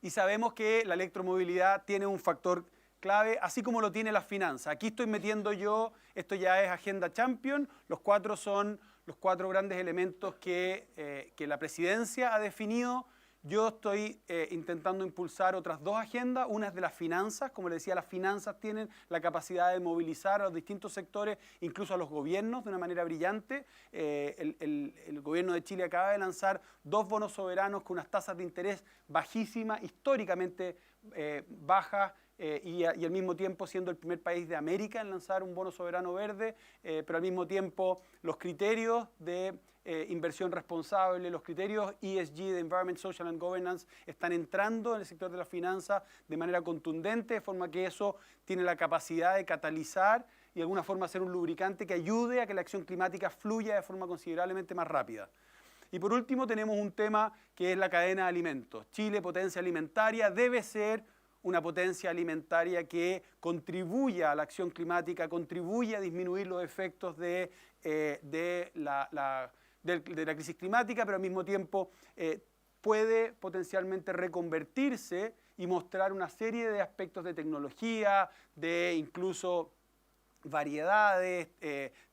Y sabemos que la electromovilidad tiene un factor clave, así como lo tiene las finanzas. Aquí estoy metiendo yo, esto ya es Agenda Champion, los cuatro son los cuatro grandes elementos que la presidencia ha definido. Yo estoy intentando impulsar otras dos agendas, una es de las finanzas, como les decía, las finanzas tienen la capacidad de movilizar a los distintos sectores, incluso a los gobiernos de una manera brillante. El gobierno de Chile acaba de lanzar 2 bonos soberanos con unas tasas de interés bajísimas, históricamente bajas, y al mismo tiempo siendo el primer país de América en lanzar un bono soberano verde, pero al mismo tiempo los criterios de inversión responsable, los criterios ESG de Environment, Social and Governance están entrando en el sector de la finanza de manera contundente, de forma que eso tiene la capacidad de catalizar y de alguna forma ser un lubricante que ayude a que la acción climática fluya de forma considerablemente más rápida. Y por último tenemos un tema que es la cadena de alimentos. Chile, potencia alimentaria, debe ser una potencia alimentaria que contribuya a la acción climática, contribuya a disminuir los efectos de la crisis climática, pero al mismo tiempo puede potencialmente reconvertirse y mostrar una serie de aspectos de tecnología, de incluso variedades,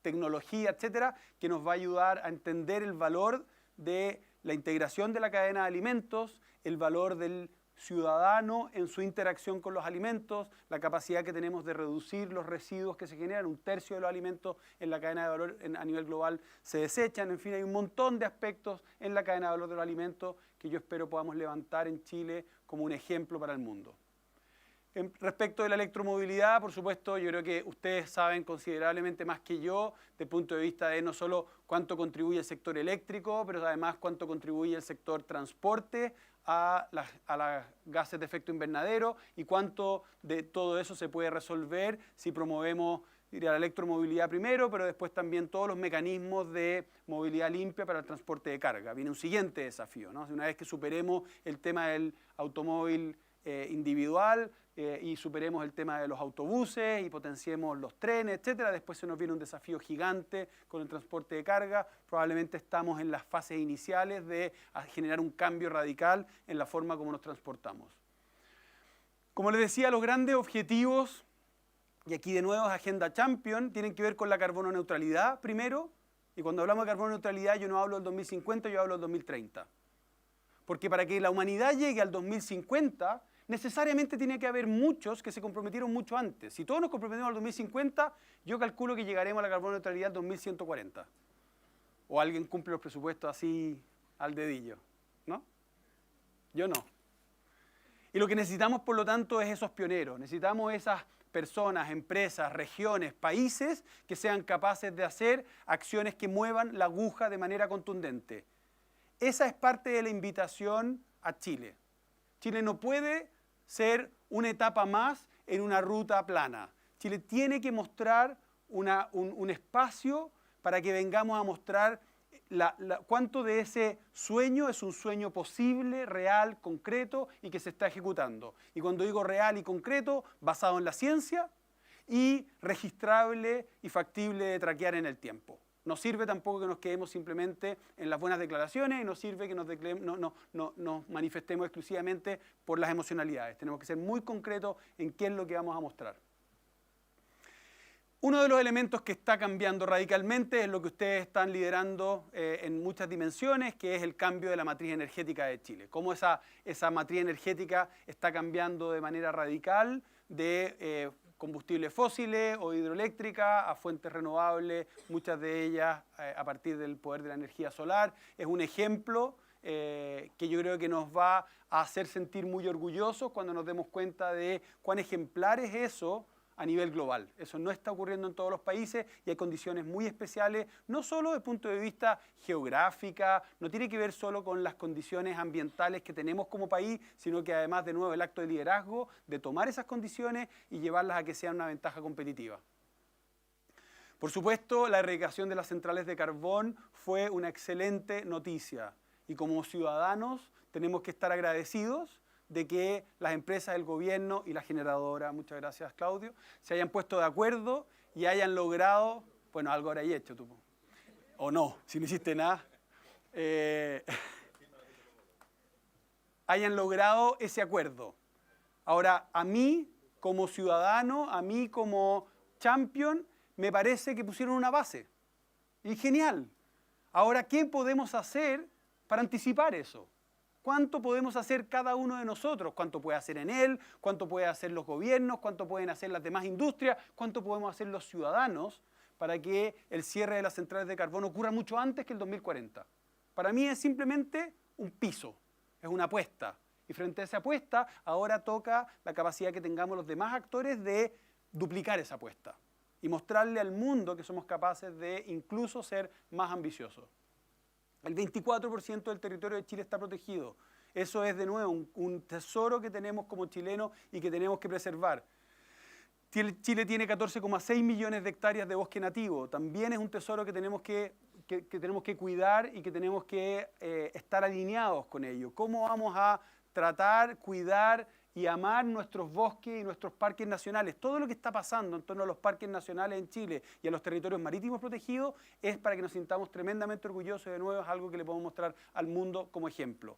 tecnología, etcétera, que nos va a ayudar a entender el valor de la integración de la cadena de alimentos, el valor del ciudadano en su interacción con los alimentos, la capacidad que tenemos de reducir los residuos que se generan, 1/3 de los alimentos en la cadena de valor a nivel global se desechan, en fin, hay un montón de aspectos en la cadena de valor de los alimentos que yo espero podamos levantar en Chile como un ejemplo para el mundo. Respecto de la electromovilidad, por supuesto, yo creo que ustedes saben considerablemente más que yo, desde el punto de vista de no solo cuánto contribuye el sector eléctrico, pero además cuánto contribuye el sector transporte a las gases de efecto invernadero y cuánto de todo eso se puede resolver si promovemos la electromovilidad primero, pero después también todos los mecanismos de movilidad limpia para el transporte de carga. Viene un siguiente desafío, ¿no? Una vez que superemos el tema del automóvil individual, y superemos el tema de los autobuses y potenciemos los trenes, etcétera. Después se nos viene un desafío gigante con el transporte de carga. Probablemente estamos en las fases iniciales de generar un cambio radical en la forma como nos transportamos. Como les decía, los grandes objetivos, y aquí de nuevo es Agenda Champion, tienen que ver con la carbono neutralidad primero. Y cuando hablamos de carbono neutralidad yo no hablo del 2050, yo hablo del 2030. Porque para que la humanidad llegue al 2050, necesariamente tiene que haber muchos que se comprometieron mucho antes. Si todos nos comprometemos al 2050, yo calculo que llegaremos a la carbono neutralidad al 2140. O alguien cumple los presupuestos así al dedillo, ¿no? Yo no. Y lo que necesitamos, por lo tanto, es esos pioneros. Necesitamos esas personas, empresas, regiones, países que sean capaces de hacer acciones que muevan la aguja de manera contundente. Esa es parte de la invitación a Chile. Chile no puede ser una etapa más en una ruta plana. Chile tiene que mostrar un espacio para que vengamos a mostrar cuánto de ese sueño es un sueño posible, real, concreto y que se está ejecutando. Y cuando digo real y concreto, basado en la ciencia y registrable y factible de traquear en el tiempo. No sirve tampoco que nos quedemos simplemente en las buenas declaraciones y no sirve que nos manifestemos exclusivamente por las emocionalidades. Tenemos que ser muy concretos en qué es lo que vamos a mostrar. Uno de los elementos que está cambiando radicalmente es lo que ustedes están liderando en muchas dimensiones, que es el cambio de la matriz energética de Chile. Cómo esa matriz energética está cambiando de manera radical de combustibles fósiles o hidroeléctrica a fuentes renovables, muchas de ellas a partir del poder de la energía solar. Es un ejemplo que yo creo que nos va a hacer sentir muy orgullosos cuando nos demos cuenta de cuán ejemplar es eso a nivel global. Eso no está ocurriendo en todos los países y hay condiciones muy especiales, no solo desde el punto de vista geográfica, no tiene que ver solo con las condiciones ambientales que tenemos como país, sino que además, de nuevo, el acto de liderazgo de tomar esas condiciones y llevarlas a que sean una ventaja competitiva. Por supuesto, la erradicación de las centrales de carbón fue una excelente noticia y como ciudadanos tenemos que estar agradecidos de que las empresas, el gobierno y la generadora, muchas gracias Claudio, se hayan puesto de acuerdo y hayan logrado, bueno, algo habrá hecho tú, o no, si no hiciste nada, hayan logrado ese acuerdo. Ahora, a mí como ciudadano, a mí como champion, me parece que pusieron una base. Y genial. Ahora, ¿qué podemos hacer para anticipar eso? ¿Cuánto podemos hacer cada uno de nosotros? ¿Cuánto puede hacer Enel? ¿Cuánto pueden hacer los gobiernos? ¿Cuánto pueden hacer las demás industrias? ¿Cuánto podemos hacer los ciudadanos para que el cierre de las centrales de carbón ocurra mucho antes que el 2040? Para mí es simplemente un piso, es una apuesta. Y frente a esa apuesta, ahora toca la capacidad que tengamos los demás actores de duplicar esa apuesta y mostrarle al mundo que somos capaces de incluso ser más ambiciosos. El 24% del territorio de Chile está protegido. Eso es, de nuevo, un tesoro que tenemos como chilenos y que tenemos que preservar. Chile tiene 14,6 millones de hectáreas de bosque nativo. También es un tesoro que tenemos que cuidar y que tenemos que estar alineados con ello. ¿Cómo vamos a tratar, cuidar y amar nuestros bosques y nuestros parques nacionales? Todo lo que está pasando en torno a los parques nacionales en Chile y a los territorios marítimos protegidos es para que nos sintamos tremendamente orgullosos. De nuevo, es algo que le podemos mostrar al mundo como ejemplo.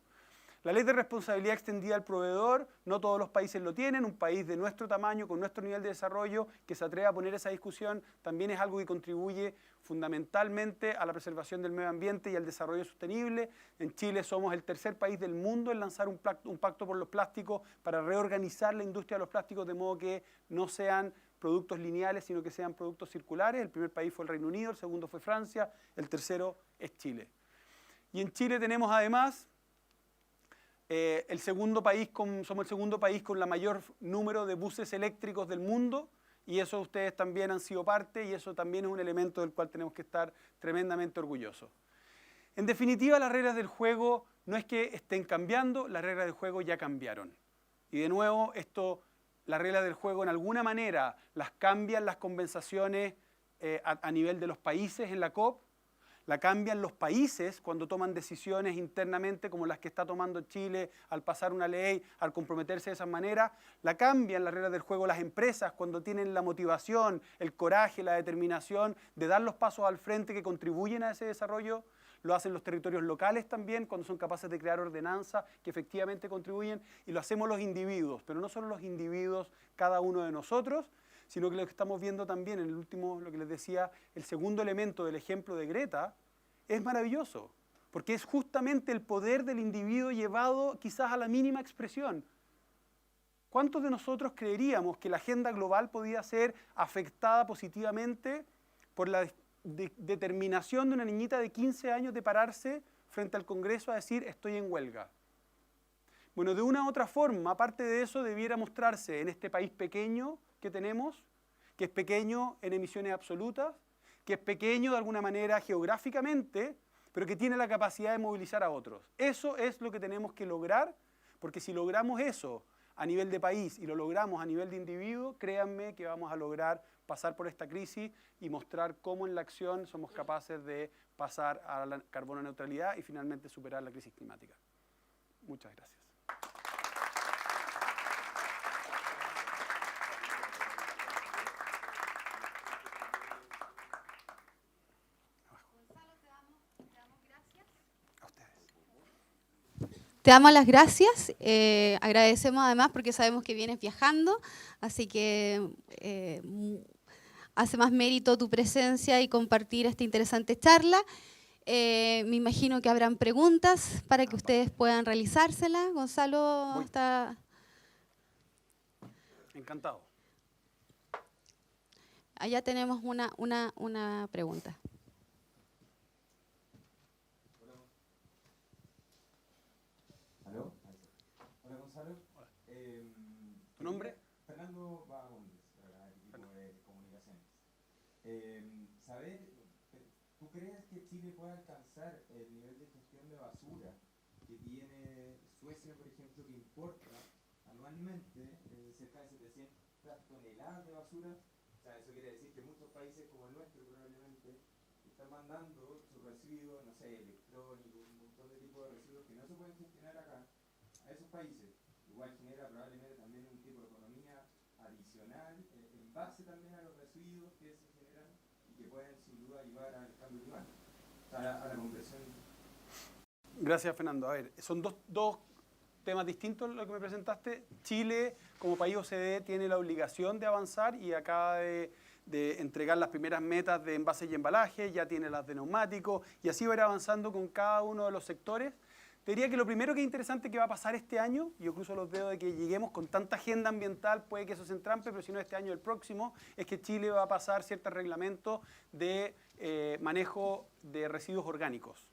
La ley de responsabilidad extendida al proveedor, no todos los países lo tienen. Un país de nuestro tamaño, con nuestro nivel de desarrollo, que se atreva a poner esa discusión, también es algo que contribuye fundamentalmente a la preservación del medio ambiente y al desarrollo sostenible. En Chile somos el tercer país del mundo en lanzar un pacto por los plásticos para reorganizar la industria de los plásticos de modo que no sean productos lineales, sino que sean productos circulares. El primer país fue el Reino Unido, el segundo fue Francia, el tercero es Chile. Y en Chile tenemos además somos el segundo país con la mayor número de buses eléctricos del mundo, y eso ustedes también han sido parte, y eso también es un elemento del cual tenemos que estar tremendamente orgullosos. En definitiva, las reglas del juego no es que estén cambiando, las reglas del juego ya cambiaron. Y de nuevo, las reglas del juego en alguna manera las cambian las compensaciones a nivel de los países en la COP, la cambian los países cuando toman decisiones internamente como las que está tomando Chile al pasar una ley, al comprometerse de esa manera, la cambian las reglas del juego las empresas cuando tienen la motivación, el coraje, la determinación de dar los pasos al frente que contribuyen a ese desarrollo, lo hacen los territorios locales también cuando son capaces de crear ordenanzas que efectivamente contribuyen y lo hacemos los individuos, pero no solo los individuos, cada uno de nosotros, sino que lo que estamos viendo también en el último, lo que les decía, el segundo elemento del ejemplo de Greta, es maravilloso, porque es justamente el poder del individuo llevado quizás a la mínima expresión. ¿Cuántos de nosotros creeríamos que la agenda global podía ser afectada positivamente por la determinación de una niñita de 15 años de pararse frente al Congreso a decir estoy en huelga? Bueno, de una u otra forma, aparte de eso, debiera mostrarse en este país pequeño que tenemos, que es pequeño en emisiones absolutas, que es pequeño de alguna manera geográficamente, pero que tiene la capacidad de movilizar a otros. Eso es lo que tenemos que lograr, porque si logramos eso a nivel de país y lo logramos a nivel de individuo, créanme que vamos a lograr pasar por esta crisis y mostrar cómo en la acción somos capaces de pasar a la carbono neutralidad y finalmente superar la crisis climática. Muchas gracias. Te damos las gracias, agradecemos además porque sabemos que vienes viajando, así que hace más mérito tu presencia y compartir esta interesante charla. Me imagino que habrán preguntas para que ustedes puedan realizárselas. Gonzalo está... Encantado. Allá tenemos una pregunta. Hola Gonzalo. ¿Tu nombre? Fernando Vagóndez, equipo de comunicaciones. ¿Tú crees que Chile puede alcanzar el nivel de gestión de basura que tiene Suecia, por ejemplo, que importa anualmente cerca de 700 toneladas de basura? O sea, eso quiere decir que muchos países como el nuestro probablemente están mandando sus residuos, no sé, electrónicos, un montón de tipos de residuos que no se pueden gestionar acá, a esos países. Igual genera probablemente también un tipo de economía adicional en base también a los residuos que se generan y que pueden sin duda ayudar al cambio climático, a la conversión. Gracias, Fernando. A ver, son dos temas distintos lo que me presentaste. Chile, como país OCDE, tiene la obligación de avanzar y acaba de entregar las primeras metas de envases y embalajes, ya tiene las de neumáticos y así va a ir avanzando con cada uno de los sectores. Te diría que lo primero que es interesante que va a pasar este año, yo cruzo los dedos de que lleguemos con tanta agenda ambiental, puede que eso se entrampe, pero si no este año, el próximo, es que Chile va a pasar ciertos reglamentos de manejo de residuos orgánicos.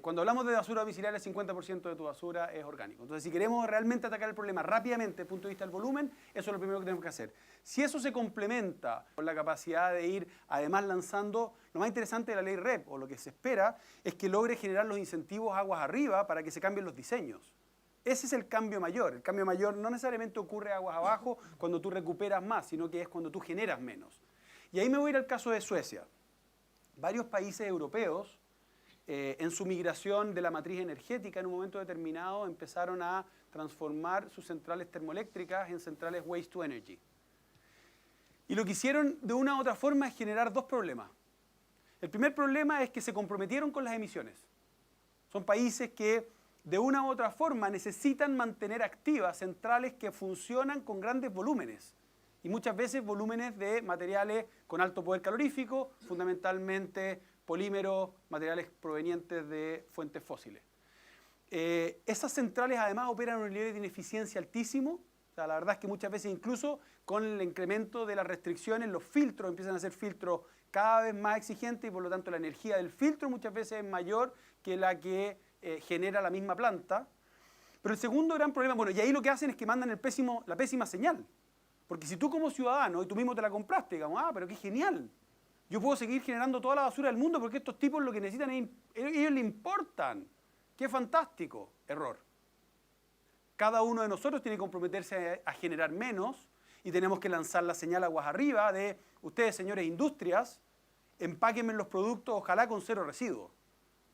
Cuando hablamos de basura domiciliaria, el 50% de tu basura es orgánico. Entonces, si queremos realmente atacar el problema rápidamente desde el punto de vista del volumen, eso es lo primero que tenemos que hacer. Si eso se complementa con la capacidad de ir, además, lanzando, lo más interesante de la ley REP, o lo que se espera, es que logre generar los incentivos aguas arriba para que se cambien los diseños. Ese es el cambio mayor. El cambio mayor no necesariamente ocurre aguas abajo cuando tú recuperas más, sino que es cuando tú generas menos. Y ahí me voy a ir al caso de Suecia. Varios países europeos, en su migración de la matriz energética, en un momento determinado empezaron a transformar sus centrales termoeléctricas en centrales waste to energy. Y lo que hicieron de una u otra forma es generar dos problemas. El primer problema es que se comprometieron con las emisiones. Son países que de una u otra forma necesitan mantener activas centrales que funcionan con grandes volúmenes. Y muchas veces volúmenes de materiales con alto poder calorífico, fundamentalmente polímeros, materiales provenientes de fuentes fósiles. Esas centrales además operan a un nivel de ineficiencia altísimo. O sea, la verdad es que muchas veces incluso con el incremento de las restricciones, los filtros empiezan a ser filtros cada vez más exigentes y por lo tanto la energía del filtro muchas veces es mayor que la que genera la misma planta. Pero el segundo gran problema, bueno, y ahí lo que hacen es que mandan la pésima señal. Porque si tú como ciudadano, y tú mismo te la compraste, digamos, pero qué genial. Yo puedo seguir generando toda la basura del mundo porque estos tipos lo que necesitan es, ellos le importan. ¡Qué fantástico! Error. Cada uno de nosotros tiene que comprometerse a generar menos y tenemos que lanzar la señal aguas arriba de ustedes, señores industrias, empáquenme los productos, ojalá con 0 residuos.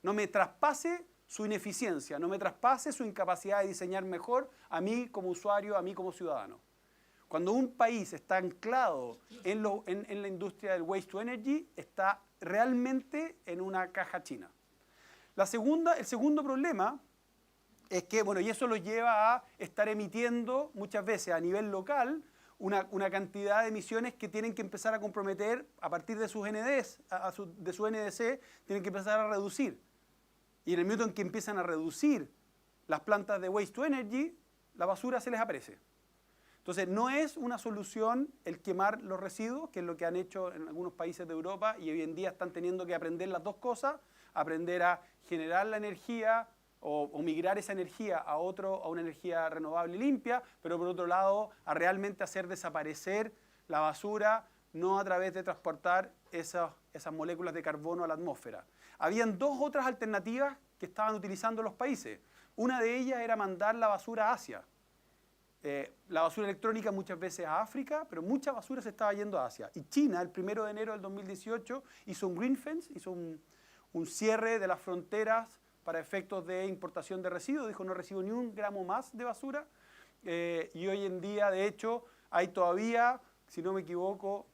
No me traspase su ineficiencia, no me traspase su incapacidad de diseñar mejor a mí como usuario, a mí como ciudadano. Cuando un país está anclado en la industria del waste to energy, está realmente en una caja china. El segundo problema es que, bueno, y eso los lleva a estar emitiendo muchas veces a nivel local una cantidad de emisiones que tienen que empezar a comprometer a partir de sus NDs, de su NDC, tienen que empezar a reducir. Y en el minuto en que empiezan a reducir las plantas de waste to energy, la basura se les aparece. Entonces, no es una solución el quemar los residuos, que es lo que han hecho en algunos países de Europa, y hoy en día están teniendo que aprender las dos cosas, aprender a generar la energía o migrar esa energía a una energía renovable y limpia, pero por otro lado, a realmente hacer desaparecer la basura, no a través de transportar esas moléculas de carbono a la atmósfera. Habían dos otras alternativas que estaban utilizando los países. Una de ellas era mandar la basura a Asia. La basura electrónica muchas veces a África, pero mucha basura se estaba yendo a Asia. Y China, el 1 de enero del 2018, hizo un green fence, hizo un cierre de las fronteras para efectos de importación de residuos. Dijo, no recibo ni un gramo más de basura. Y hoy en día, de hecho, hay todavía, si no me equivoco,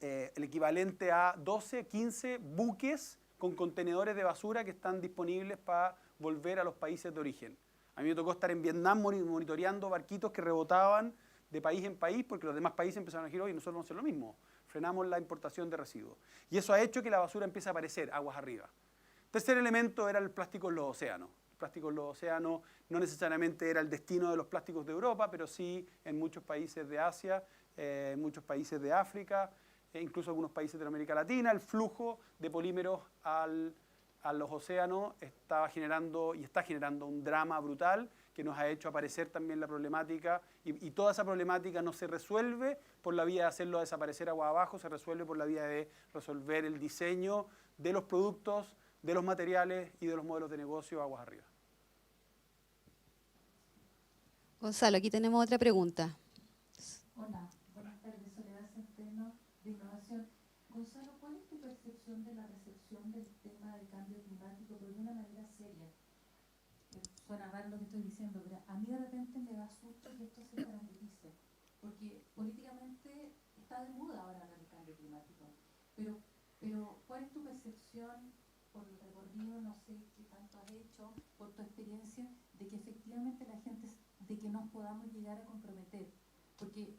el equivalente a 12, 15 buques con contenedores de basura que están disponibles para volver a los países de origen. A mí me tocó estar en Vietnam monitoreando barquitos que rebotaban de país en país porque los demás países empezaron a decir, oye, nosotros vamos a hacer lo mismo. Frenamos la importación de residuos. Y eso ha hecho que la basura empiece a aparecer aguas arriba. Tercer elemento era el plástico en los océanos. El plástico en los océanos no necesariamente era el destino de los plásticos de Europa, pero sí en muchos países de Asia, en muchos países de África, e incluso algunos países de América Latina. El flujo de polímeros a los océanos estaba generando y está generando un drama brutal que nos ha hecho aparecer también la problemática y toda esa problemática no se resuelve por la vía de hacerlo desaparecer agua abajo, se resuelve por la vía de resolver el diseño de los productos, de los materiales y de los modelos de negocio aguas arriba. Gonzalo, aquí tenemos otra pregunta. Hola, buenas tardes. Soledad Centeno, de Innovación. Gonzalo, ¿cuál es tu percepción de la recepción del tema del cambio climático, pero de una manera seria? Suena raro lo que estoy diciendo, pero a mí de repente me da susto que esto se tranquilice, porque políticamente está de moda ahora hablar del cambio climático. Pero ¿cuál es tu percepción por el recorrido, no sé qué tanto has hecho, por tu experiencia, de que efectivamente la gente, de que nos podamos llegar a comprometer? Porque,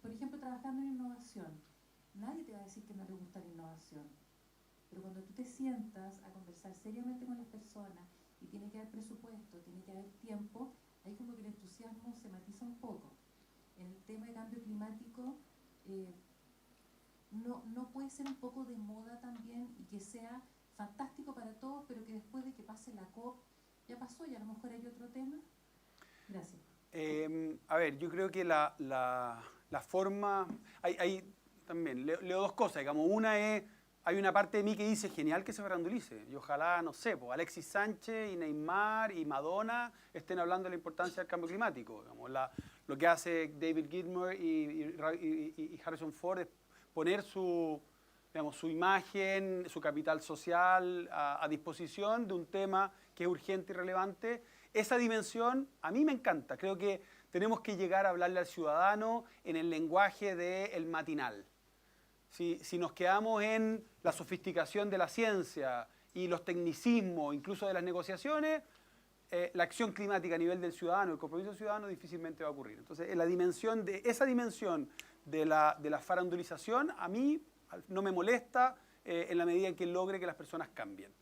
por ejemplo, trabajando en innovación, nadie te va a decir que no le gusta la innovación, pero cuando tú te sientas a conversar seriamente con las personas y tiene que haber presupuesto, tiene que haber tiempo, ahí como que el entusiasmo se matiza un poco. En el tema de cambio climático, no puede ser un poco de moda también y que sea fantástico para todos, pero que después de que pase la COP, ya pasó y a lo mejor hay otro tema. Gracias. A ver, yo creo que la forma, hay también, leo dos cosas, digamos, una es, hay una parte de mí que dice, genial que se farandulice, y ojalá, no sé, pues Alexis Sánchez y Neymar y Madonna estén hablando de la importancia del cambio climático, digamos, lo que hace David Gilmour y Harrison Ford es poner su imagen, su capital social a disposición de un tema que es urgente y relevante. Esa dimensión a mí me encanta. Creo que tenemos que llegar a hablarle al ciudadano en el lenguaje del matinal. Si nos quedamos en la sofisticación de la ciencia y los tecnicismos, incluso de las negociaciones, la acción climática a nivel del ciudadano, el compromiso ciudadano difícilmente va a ocurrir. Entonces, esa dimensión de la farandulización a mí no me molesta en la medida en que logre que las personas cambien.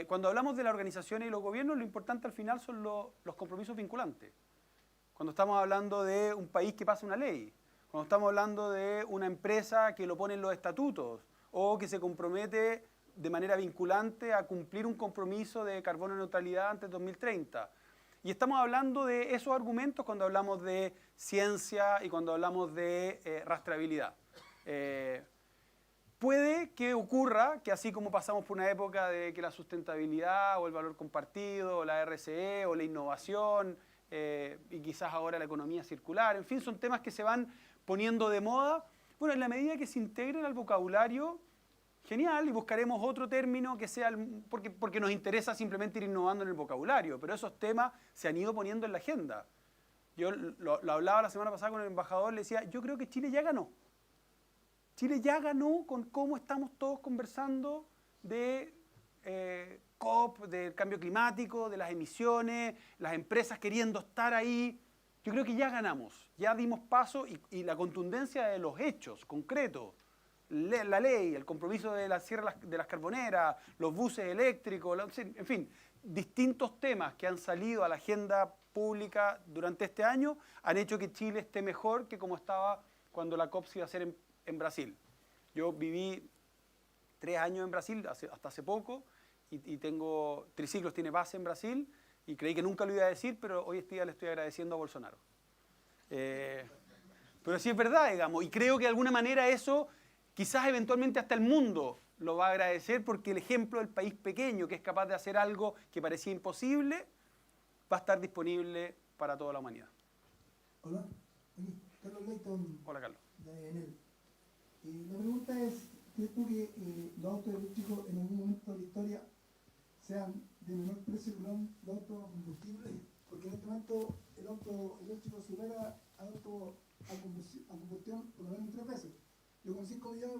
Cuando hablamos de las organizaciones y los gobiernos, lo importante al final son los compromisos vinculantes. Cuando estamos hablando de un país que pasa una ley, cuando estamos hablando de una empresa que lo pone en los estatutos o que se compromete de manera vinculante a cumplir un compromiso de carbono neutralidad antes de 2030. Y estamos hablando de esos argumentos cuando hablamos de ciencia y cuando hablamos de rastreabilidad. Puede que ocurra que así como pasamos por una época de que la sustentabilidad o el valor compartido, o la RCE o la innovación y quizás ahora la economía circular, en fin, son temas que se van poniendo de moda. Bueno, en la medida que se integren al vocabulario, genial, y buscaremos otro término que sea, porque nos interesa simplemente ir innovando en el vocabulario, pero esos temas se han ido poniendo en la agenda. Yo lo hablaba la semana pasada con el embajador, le decía, yo creo que Chile ya ganó. Chile ya ganó con cómo estamos todos conversando de COP, del cambio climático, de las emisiones, las empresas queriendo estar ahí. Yo creo que ya ganamos, ya dimos paso y la contundencia de los hechos concretos, la ley, el compromiso de la cierre de las carboneras, los buses eléctricos, en fin, distintos temas que han salido a la agenda pública durante este año han hecho que Chile esté mejor que como estaba cuando la COP se iba a hacer en Brasil. Yo viví 3 años en Brasil, hasta hace poco, y tengo, Triciclos tiene base en Brasil, y creí que nunca lo iba a decir, pero hoy día le estoy agradeciendo a Bolsonaro. Pero sí es verdad, digamos, y creo que de alguna manera eso, quizás eventualmente hasta el mundo lo va a agradecer, porque el ejemplo del país pequeño que es capaz de hacer algo que parecía imposible, va a estar disponible para toda la humanidad. Hola, Carlos Leighton. Hola, Carlos. De Enel. La pregunta es, ¿crees tú que los autos eléctricos en algún momento de la historia sean de menor precio que los autos combustibles? Porque en este momento el auto eléctrico supera al auto a combustión por lo menos 3 veces. Yo con 5 millones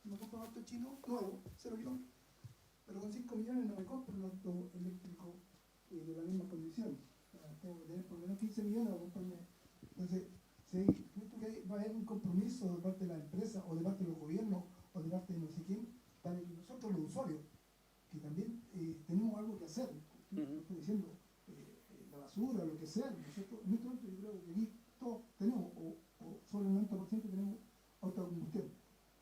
me compro un auto chino nuevo, 0 kilómetros, pero con 5 millones no me compro un auto eléctrico de las mismas condiciones. Tengo que tener por lo menos 15 millones para comprarme. Entonces, ¿crees tú que va a haber un compromiso de parte de la empresa o de parte de los gobiernos o de parte de no sé quién para que nosotros los usuarios, que también tenemos algo que hacer? Estoy diciendo, la basura, lo que sea, nosotros, en este momento yo creo que aquí todos tenemos, o sobre el 90% tenemos autocombustión.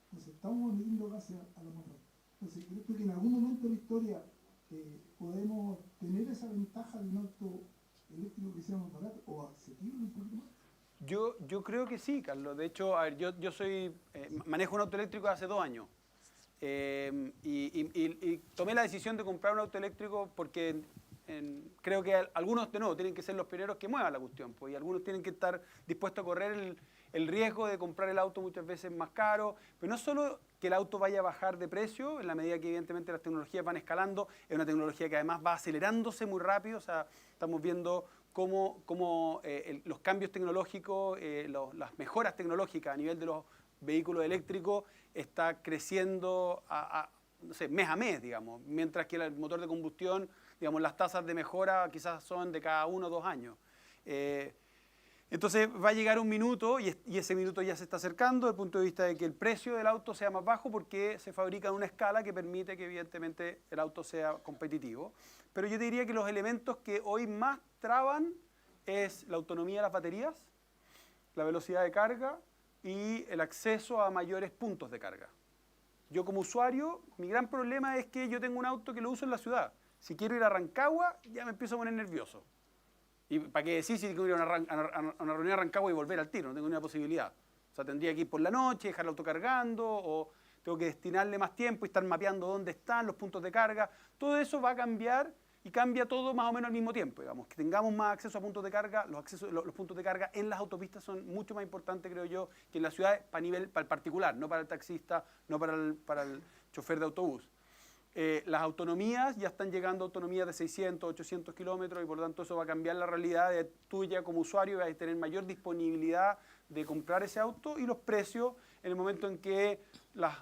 Entonces estamos emitiendo gases a la atmósfera. Entonces, ¿crees tú que en algún momento de la historia podemos tener esa ventaja de un auto eléctrico que sea más barato o asequible un poquito más? Yo creo que sí, Carlos. De hecho, a ver, yo soy manejo un auto eléctrico hace 2 años. Y tomé la decisión de comprar un auto eléctrico porque creo que algunos, de nuevo, tienen que ser los pioneros que muevan la cuestión, pues, y algunos tienen que estar dispuestos a correr el riesgo de comprar el auto muchas veces más caro, pero no solo que el auto vaya a bajar de precio, en la medida que evidentemente las tecnologías van escalando, es una tecnología que además va acelerándose muy rápido, o sea, estamos viendo cómo los cambios tecnológicos, las mejoras tecnológicas a nivel de los vehículos eléctricos está creciendo no sé, mes a mes, digamos, mientras que el motor de combustión, digamos, las tasas de mejora quizás son de cada 1 o 2 años. Entonces va a llegar un minuto, y ese minuto ya se está acercando desde el punto de vista de que el precio del auto sea más bajo porque se fabrica en una escala que permite que evidentemente el auto sea competitivo. Pero yo te diría que los elementos que hoy más traban es la autonomía de las baterías, la velocidad de carga y el acceso a mayores puntos de carga. Yo como usuario, mi gran problema es que yo tengo un auto que lo uso en la ciudad. Si quiero ir a Rancagua, ya me empiezo a poner nervioso. ¿Y para qué decir si quiero ir a una reunión a Rancagua y volver al tiro? No tengo ninguna posibilidad. O sea, tendría que ir por la noche, dejar el auto cargando, o tengo que destinarle más tiempo y estar mapeando dónde están los puntos de carga. Todo eso va a cambiar y cambia todo más o menos al mismo tiempo. Digamos, que tengamos más acceso a puntos de carga, los puntos de carga en las autopistas son mucho más importantes, creo yo, que en las ciudades para el particular, no para el taxista, no para el chofer de autobús. Las autonomías, ya están llegando a autonomías de 600, 800 kilómetros y por lo tanto eso va a cambiar la realidad de tuya como usuario, vas a tener mayor disponibilidad de comprar ese auto y los precios en el momento en que las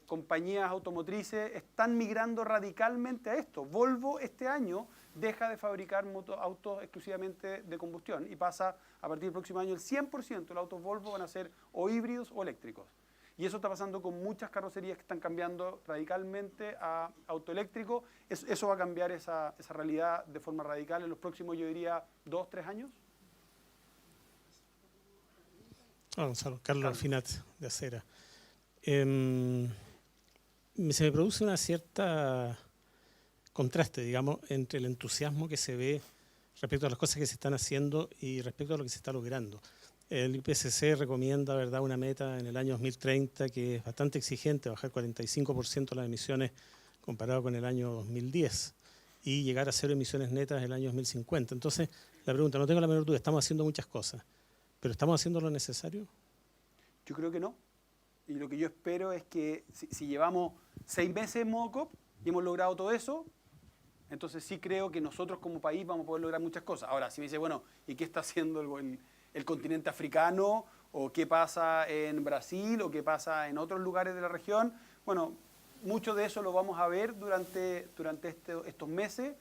compañías automotrices están migrando radicalmente a esto. Volvo este año deja de fabricar autos exclusivamente de combustión y pasa a partir del próximo año el 100% de los autos Volvo van a ser o híbridos o eléctricos. Y eso está pasando con muchas carrocerías que están cambiando radicalmente a auto eléctrico. Eso va a cambiar esa realidad de forma radical en los próximos, yo diría, 2, 3 años. Gonzalo, Carlos Finat, de Acera. Se me produce una cierta contraste, digamos, entre el entusiasmo que se ve respecto a las cosas que se están haciendo y respecto a lo que se está logrando. El IPCC recomienda, ¿verdad?, una meta en el año 2030 que es bastante exigente, bajar 45% las emisiones comparado con el año 2010 y llegar a 0 emisiones netas en el año 2050. Entonces, la pregunta, no tengo la menor duda, estamos haciendo muchas cosas, pero ¿estamos haciendo lo necesario? Yo creo que no. Y lo que yo espero es que si llevamos 6 meses en modo COP y hemos logrado todo eso, entonces sí creo que nosotros como país vamos a poder lograr muchas cosas. Ahora, si me dice, bueno, ¿y qué está haciendo el continente africano? ¿O qué pasa en Brasil? ¿O qué pasa en otros lugares de la región? Bueno, mucho de eso lo vamos a ver durante estos meses.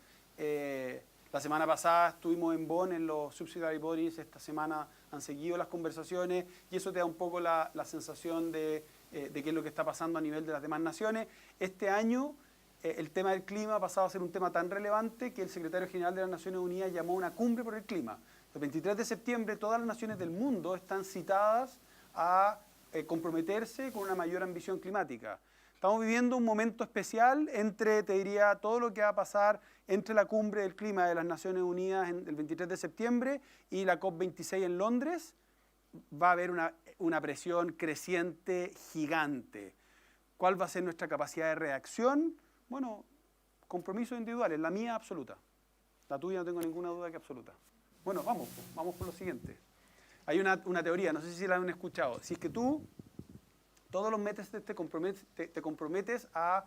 La semana pasada estuvimos en Bonn en los Subsidiary Bodies, esta semana han seguido las conversaciones y eso te da un poco la sensación de qué es lo que está pasando a nivel de las demás naciones. Este año el tema del clima ha pasado a ser un tema tan relevante que el secretario general de las Naciones Unidas llamó una cumbre por el clima. El 23 de septiembre todas las naciones del mundo están citadas a comprometerse con una mayor ambición climática. Estamos viviendo un momento especial entre, te diría, todo lo que va a pasar entre la cumbre del clima de las Naciones Unidas el 23 de septiembre y la COP26 en Londres. Va a haber una presión creciente gigante. ¿Cuál va a ser nuestra capacidad de reacción? Bueno, compromisos individuales, la mía absoluta. La tuya no tengo ninguna duda que absoluta. Bueno, vamos por lo siguiente. Hay una teoría, no sé si la han escuchado. Si es que tú todos los meses te comprometes a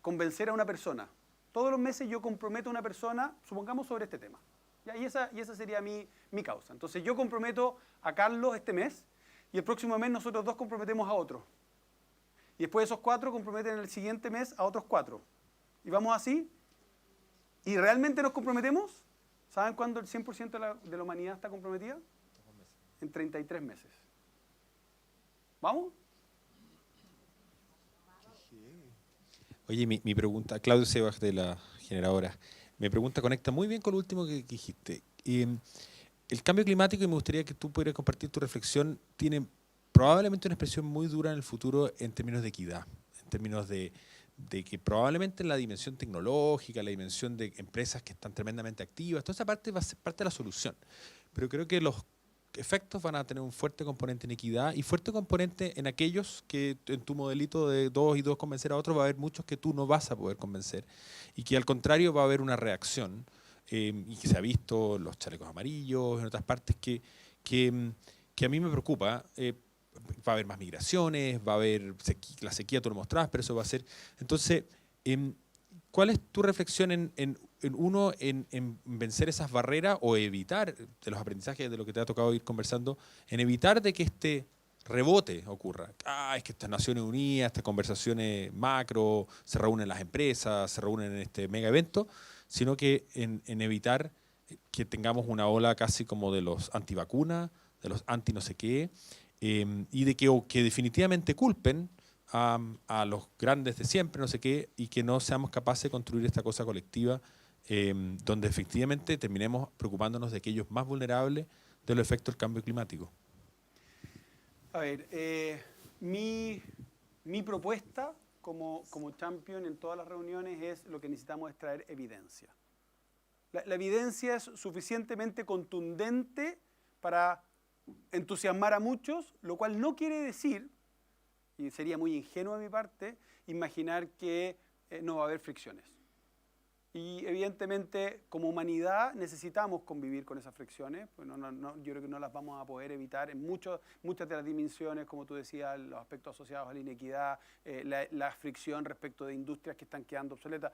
convencer a una persona. Todos los meses yo comprometo a una persona, supongamos, sobre este tema. ¿Ya? Y esa sería mi causa. Entonces yo comprometo a Carlos este mes y el próximo mes nosotros 2 comprometemos a otro. Y después esos 4 comprometen en el siguiente mes a otros 4. Y vamos así. ¿Y realmente nos comprometemos? ¿Saben cuándo el 100% de la humanidad está comprometida? En 33 meses. ¿Vamos? Oye, mi pregunta, Claudio Sebas de la generadora, mi pregunta conecta muy bien con lo último que dijiste. El cambio climático, y me gustaría que tú pudieras compartir tu reflexión, tiene probablemente una expresión muy dura en el futuro en términos de equidad, en términos de que probablemente en la dimensión tecnológica, la dimensión de empresas que están tremendamente activas, toda esa parte va a ser parte de la solución. Pero creo que los efectos van a tener un fuerte componente en equidad y fuerte componente en aquellos que en tu modelito de 2 y 2 convencer a otros va a haber muchos que tú no vas a poder convencer y que al contrario va a haber una reacción y que se ha visto los chalecos amarillos en otras partes que a mí me preocupa. Va a haber más migraciones, va a haber la sequía, tú lo mostrabas, pero eso va a ser... Entonces, ¿cuál es tu reflexión en vencer esas barreras o evitar, de los aprendizajes de lo que te ha tocado ir conversando, en evitar de que este rebote ocurra? Es que estas Naciones Unidas, estas conversaciones macro, se reúnen las empresas, se reúnen en este mega evento, sino que en evitar que tengamos una ola casi como de los antivacunas, de los anti no sé qué, y de que definitivamente culpen a los grandes de siempre, no sé qué, y que no seamos capaces de construir esta cosa colectiva donde efectivamente terminemos preocupándonos de aquellos más vulnerables de los efectos del cambio climático. A ver, mi propuesta como champion en todas las reuniones es lo que necesitamos es traer evidencia. La evidencia es suficientemente contundente para entusiasmar a muchos, lo cual no quiere decir, y sería muy ingenuo de mi parte, imaginar que no va a haber fricciones. Y evidentemente, como humanidad, necesitamos convivir con esas fricciones. Pues yo creo que no las vamos a poder evitar en muchas de las dimensiones, como tú decías, los aspectos asociados a la inequidad, la fricción respecto de industrias que están quedando obsoletas.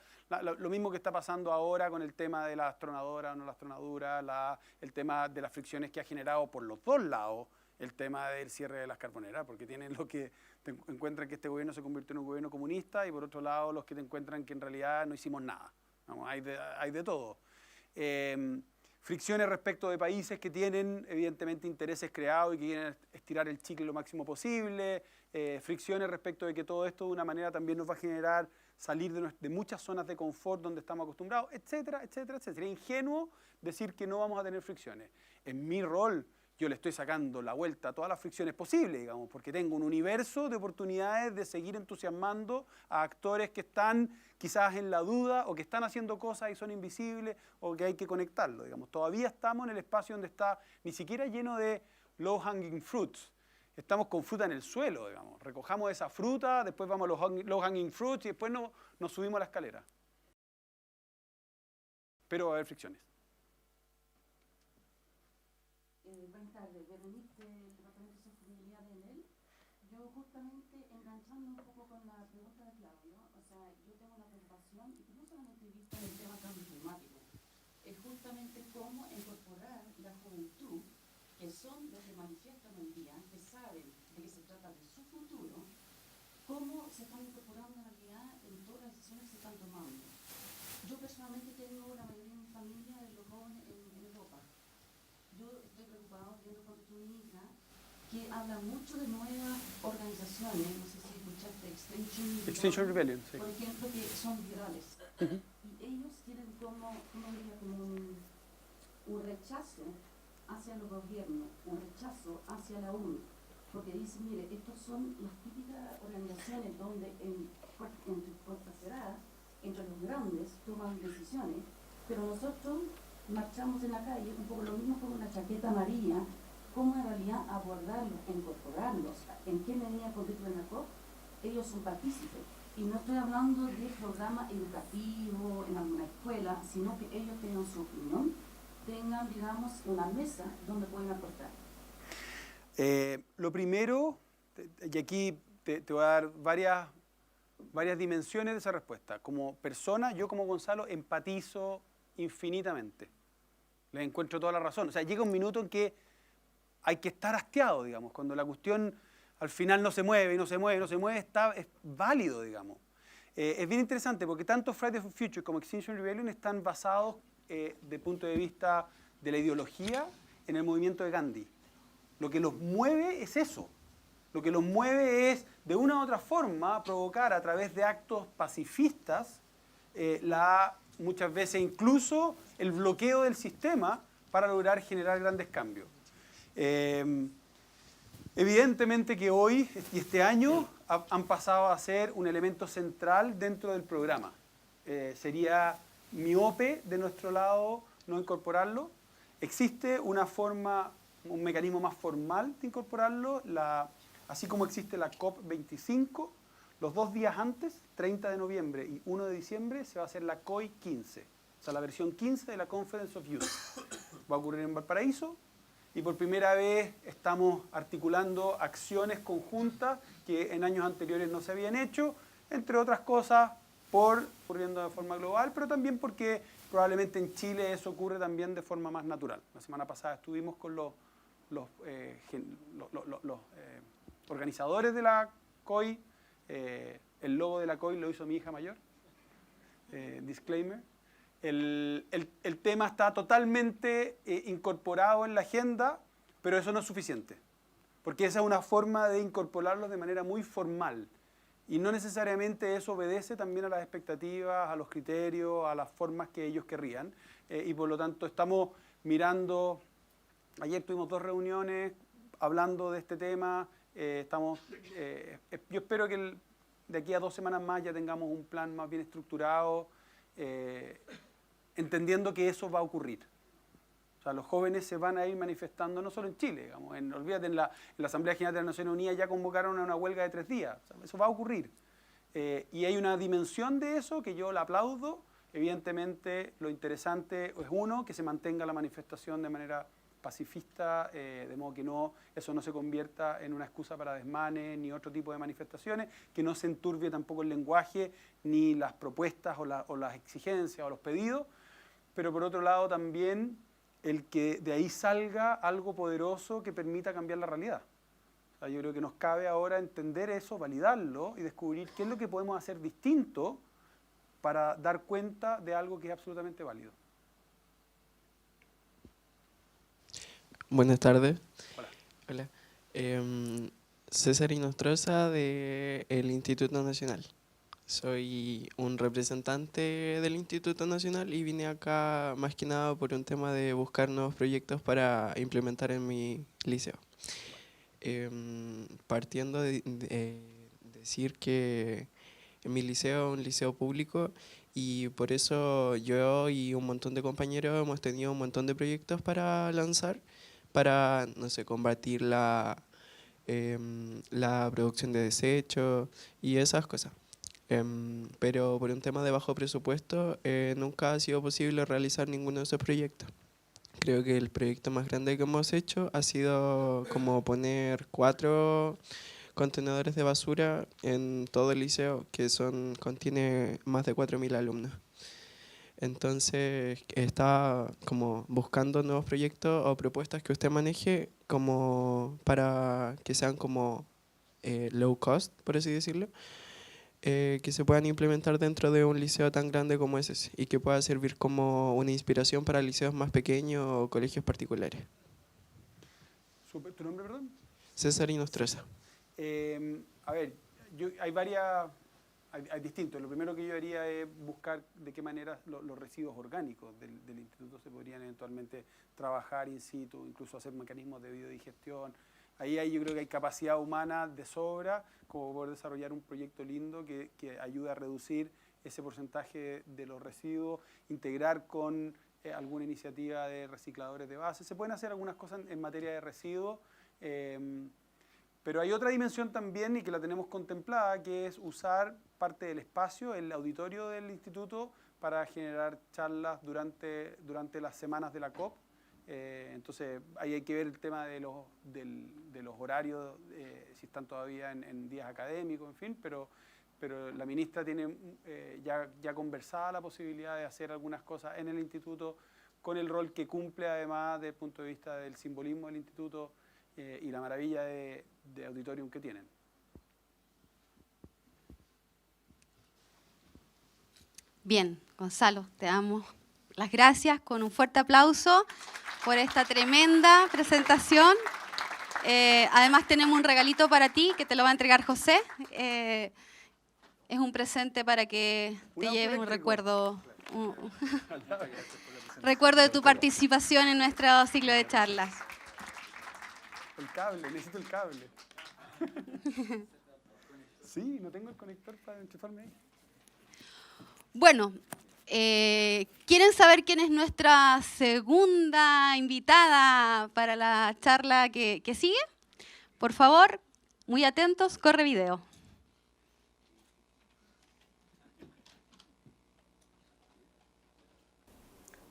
Lo mismo que está pasando ahora con el tema de la astronadora o no la astronadura, el tema de las fricciones que ha generado por los dos lados el tema del cierre de las carboneras, porque tienen los que te encuentran que este gobierno se convirtió en un gobierno comunista y por otro lado los que te encuentran que en realidad no hicimos nada. Vamos, hay de todo. Fricciones respecto de países que tienen evidentemente intereses creados y que quieren estirar el chicle lo máximo posible. Fricciones respecto de que todo esto de una manera también nos va a generar salir de muchas zonas de confort donde estamos acostumbrados, etcétera, etcétera, etcétera. Sería ingenuo decir que no vamos a tener fricciones. En mi rol, yo le estoy sacando la vuelta a todas las fricciones posibles, digamos, porque tengo un universo de oportunidades de seguir entusiasmando a actores que están quizás en la duda o que están haciendo cosas y son invisibles o que hay que conectarlo, digamos. Todavía estamos en el espacio donde está ni siquiera lleno de low-hanging fruits. Estamos con fruta en el suelo, digamos. Recojamos esa fruta, después vamos a los low-hanging fruits y después nos subimos a la escalera. Pero va a haber fricciones. Buenas tardes, Berenice del Departamento de Sostenibilidad de Enel. Yo justamente enganchando un poco con la pregunta de Claudio, o sea, yo tengo una preocupación, y no solamente vista en el tema cambio climático, es justamente cómo incorporar la juventud, que son los que manifiestan hoy día, que saben de que se trata de su futuro, cómo se están incorporando en realidad en todas las decisiones que se están tomando. Yo personalmente tengo la mayoría de mi familia de los jóvenes en Europa. Yo estoy preocupado viendo con tu hija que habla mucho de nuevas organizaciones, no sé si escuchaste Extinction Rebellion, sí. por ejemplo, que son liberales. Ujú. Y ellos tienen como un rechazo hacia los gobiernos, un rechazo hacia la ONU, porque dicen, mire, estos son las típicas organizaciones donde en puertas cerradas, entre los grandes, toman decisiones, pero nosotros marchamos en la calle, un poco lo mismo con una chaqueta amarilla, cómo en realidad abordarlos, incorporarlos, en qué medida con la COP, ellos son partícipes. Y no estoy hablando de programas educativos en alguna escuela, sino que ellos tengan su opinión, tengan, digamos, una mesa donde pueden aportar. Lo primero, y aquí te voy a dar varias dimensiones de esa respuesta. Como persona, yo como Gonzalo empatizo infinitamente. Les encuentro toda la razón. O sea, llega un minuto en que hay que estar hastiado, digamos, cuando la cuestión al final no se mueve, es válido, digamos. Es bien interesante porque tanto Fridays for Future como Extinction Rebellion están basados, desde el punto de vista de la ideología, en el movimiento de Gandhi. Lo que los mueve es eso. Lo que los mueve es, de una u otra forma, provocar a través de actos pacifistas muchas veces incluso el bloqueo del sistema para lograr generar grandes cambios. Evidentemente que hoy y este año han pasado a ser un elemento central dentro del programa. Sería miope de nuestro lado no incorporarlo. Existe una forma, un mecanismo más formal de incorporarlo, así como existe la COP25, los 2 días antes, 30 de noviembre y 1 de diciembre, se va a hacer la COI 15, o sea, la versión 15 de la Conference of Youth. Va a ocurrir en Valparaíso y por primera vez estamos articulando acciones conjuntas que en años anteriores no se habían hecho, entre otras cosas ocurriendo de forma global, pero también porque probablemente en Chile eso ocurre también de forma más natural. La semana pasada estuvimos con los organizadores de la COI. El logo de la COI lo hizo mi hija mayor. Disclaimer. El tema está totalmente incorporado en la agenda, pero eso no es suficiente, porque esa es una forma de incorporarlos de manera muy formal. Y no necesariamente eso obedece también a las expectativas, a los criterios, a las formas que ellos querrían. Y por lo tanto estamos mirando, ayer tuvimos 2 reuniones hablando de este tema. Yo espero que de aquí a 2 semanas más ya tengamos un plan más bien estructurado, entendiendo que eso va a ocurrir. O sea, los jóvenes se van a ir manifestando no solo en Chile, digamos, olvídate, en la Asamblea General de las Naciones Unidas ya convocaron a una huelga de 3 días. O sea, eso va a ocurrir. Y hay una dimensión de eso que yo la aplaudo. Evidentemente, lo interesante es, uno, que se mantenga la manifestación de manera pacifista, de modo que eso no se convierta en una excusa para desmanes ni otro tipo de manifestaciones, que no se enturbie tampoco el lenguaje, ni las propuestas o las exigencias o los pedidos, pero por otro lado también el que de ahí salga algo poderoso que permita cambiar la realidad. O sea, yo creo que nos cabe ahora entender eso, validarlo y descubrir qué es lo que podemos hacer distinto para dar cuenta de algo que es absolutamente válido. Buenas tardes. Hola. Hola. César Inostroza del Instituto Nacional. Soy un representante del Instituto Nacional y vine acá más que nada por un tema de buscar nuevos proyectos para implementar en mi liceo. Partiendo de decir que en mi liceo es un liceo público y por eso yo y un montón de compañeros hemos tenido un montón de proyectos para lanzar, para, no sé, combatir la producción de desechos y esas cosas. Pero por un tema de bajo presupuesto nunca ha sido posible realizar ninguno de esos proyectos. Creo que el proyecto más grande que hemos hecho ha sido como poner cuatro contenedores de basura en todo el liceo, que contiene más de 4.000 alumnos. Entonces, está como buscando nuevos proyectos o propuestas que usted maneje como para que sean como low cost, por así decirlo, que se puedan implementar dentro de un liceo tan grande como ese y que pueda servir como una inspiración para liceos más pequeños o colegios particulares. ¿Tu nombre, perdón? César Inostroza. A ver, hay distintos. Lo primero que yo haría es buscar de qué manera los residuos orgánicos del instituto se podrían eventualmente trabajar in situ, incluso hacer mecanismos de biodigestión. Ahí yo creo que hay capacidad humana de sobra como poder desarrollar un proyecto lindo que ayude a reducir ese porcentaje de los residuos, integrar con alguna iniciativa de recicladores de base. Se pueden hacer algunas cosas en materia de residuos, pero hay otra dimensión también y que la tenemos contemplada, que es usar parte del espacio, el auditorio del instituto, para generar charlas durante las semanas de la COP. Entonces ahí hay que ver el tema de los horarios, si están todavía en días académicos, en fin, pero la ministra tiene ya conversada la posibilidad de hacer algunas cosas en el instituto con el rol que cumple, además desde el punto de vista del simbolismo del instituto y la maravilla de auditorium que tienen. Bien, Gonzalo, te damos las gracias con un fuerte aplauso por esta tremenda presentación. Además tenemos un regalito para ti que te lo va a entregar José. Es un presente para que te lleves un recuerdo, recuerdo de tu participación en nuestro ciclo de charlas. El cable, necesito el cable. Sí, no tengo el conector para enchufarme ahí. Bueno, ¿quieren saber quién es nuestra segunda invitada para la charla que sigue? Por favor, muy atentos, corre video.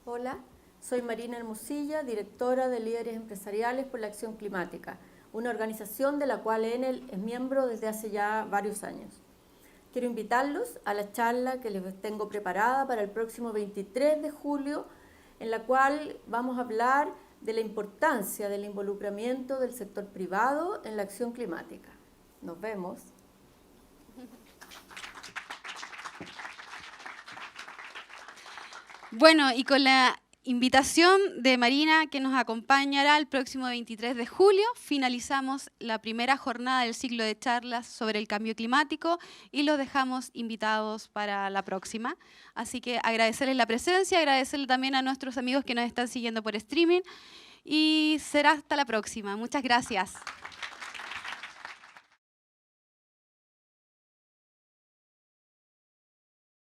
Hola, soy Marina Hermosilla, directora de Líderes Empresariales por la Acción Climática, una organización de la cual Enel es miembro desde hace ya varios años. Quiero invitarlos a la charla que les tengo preparada para el próximo 23 de julio, en la cual vamos a hablar de la importancia del involucramiento del sector privado en la acción climática. Nos vemos. Bueno, y con la invitación de Marina, que nos acompañará el próximo 23 de julio, finalizamos la primera jornada del ciclo de charlas sobre el cambio climático y los dejamos invitados para la próxima. Así que agradecerles la presencia, agradecerle también a nuestros amigos que nos están siguiendo por streaming y será hasta la próxima. Muchas gracias.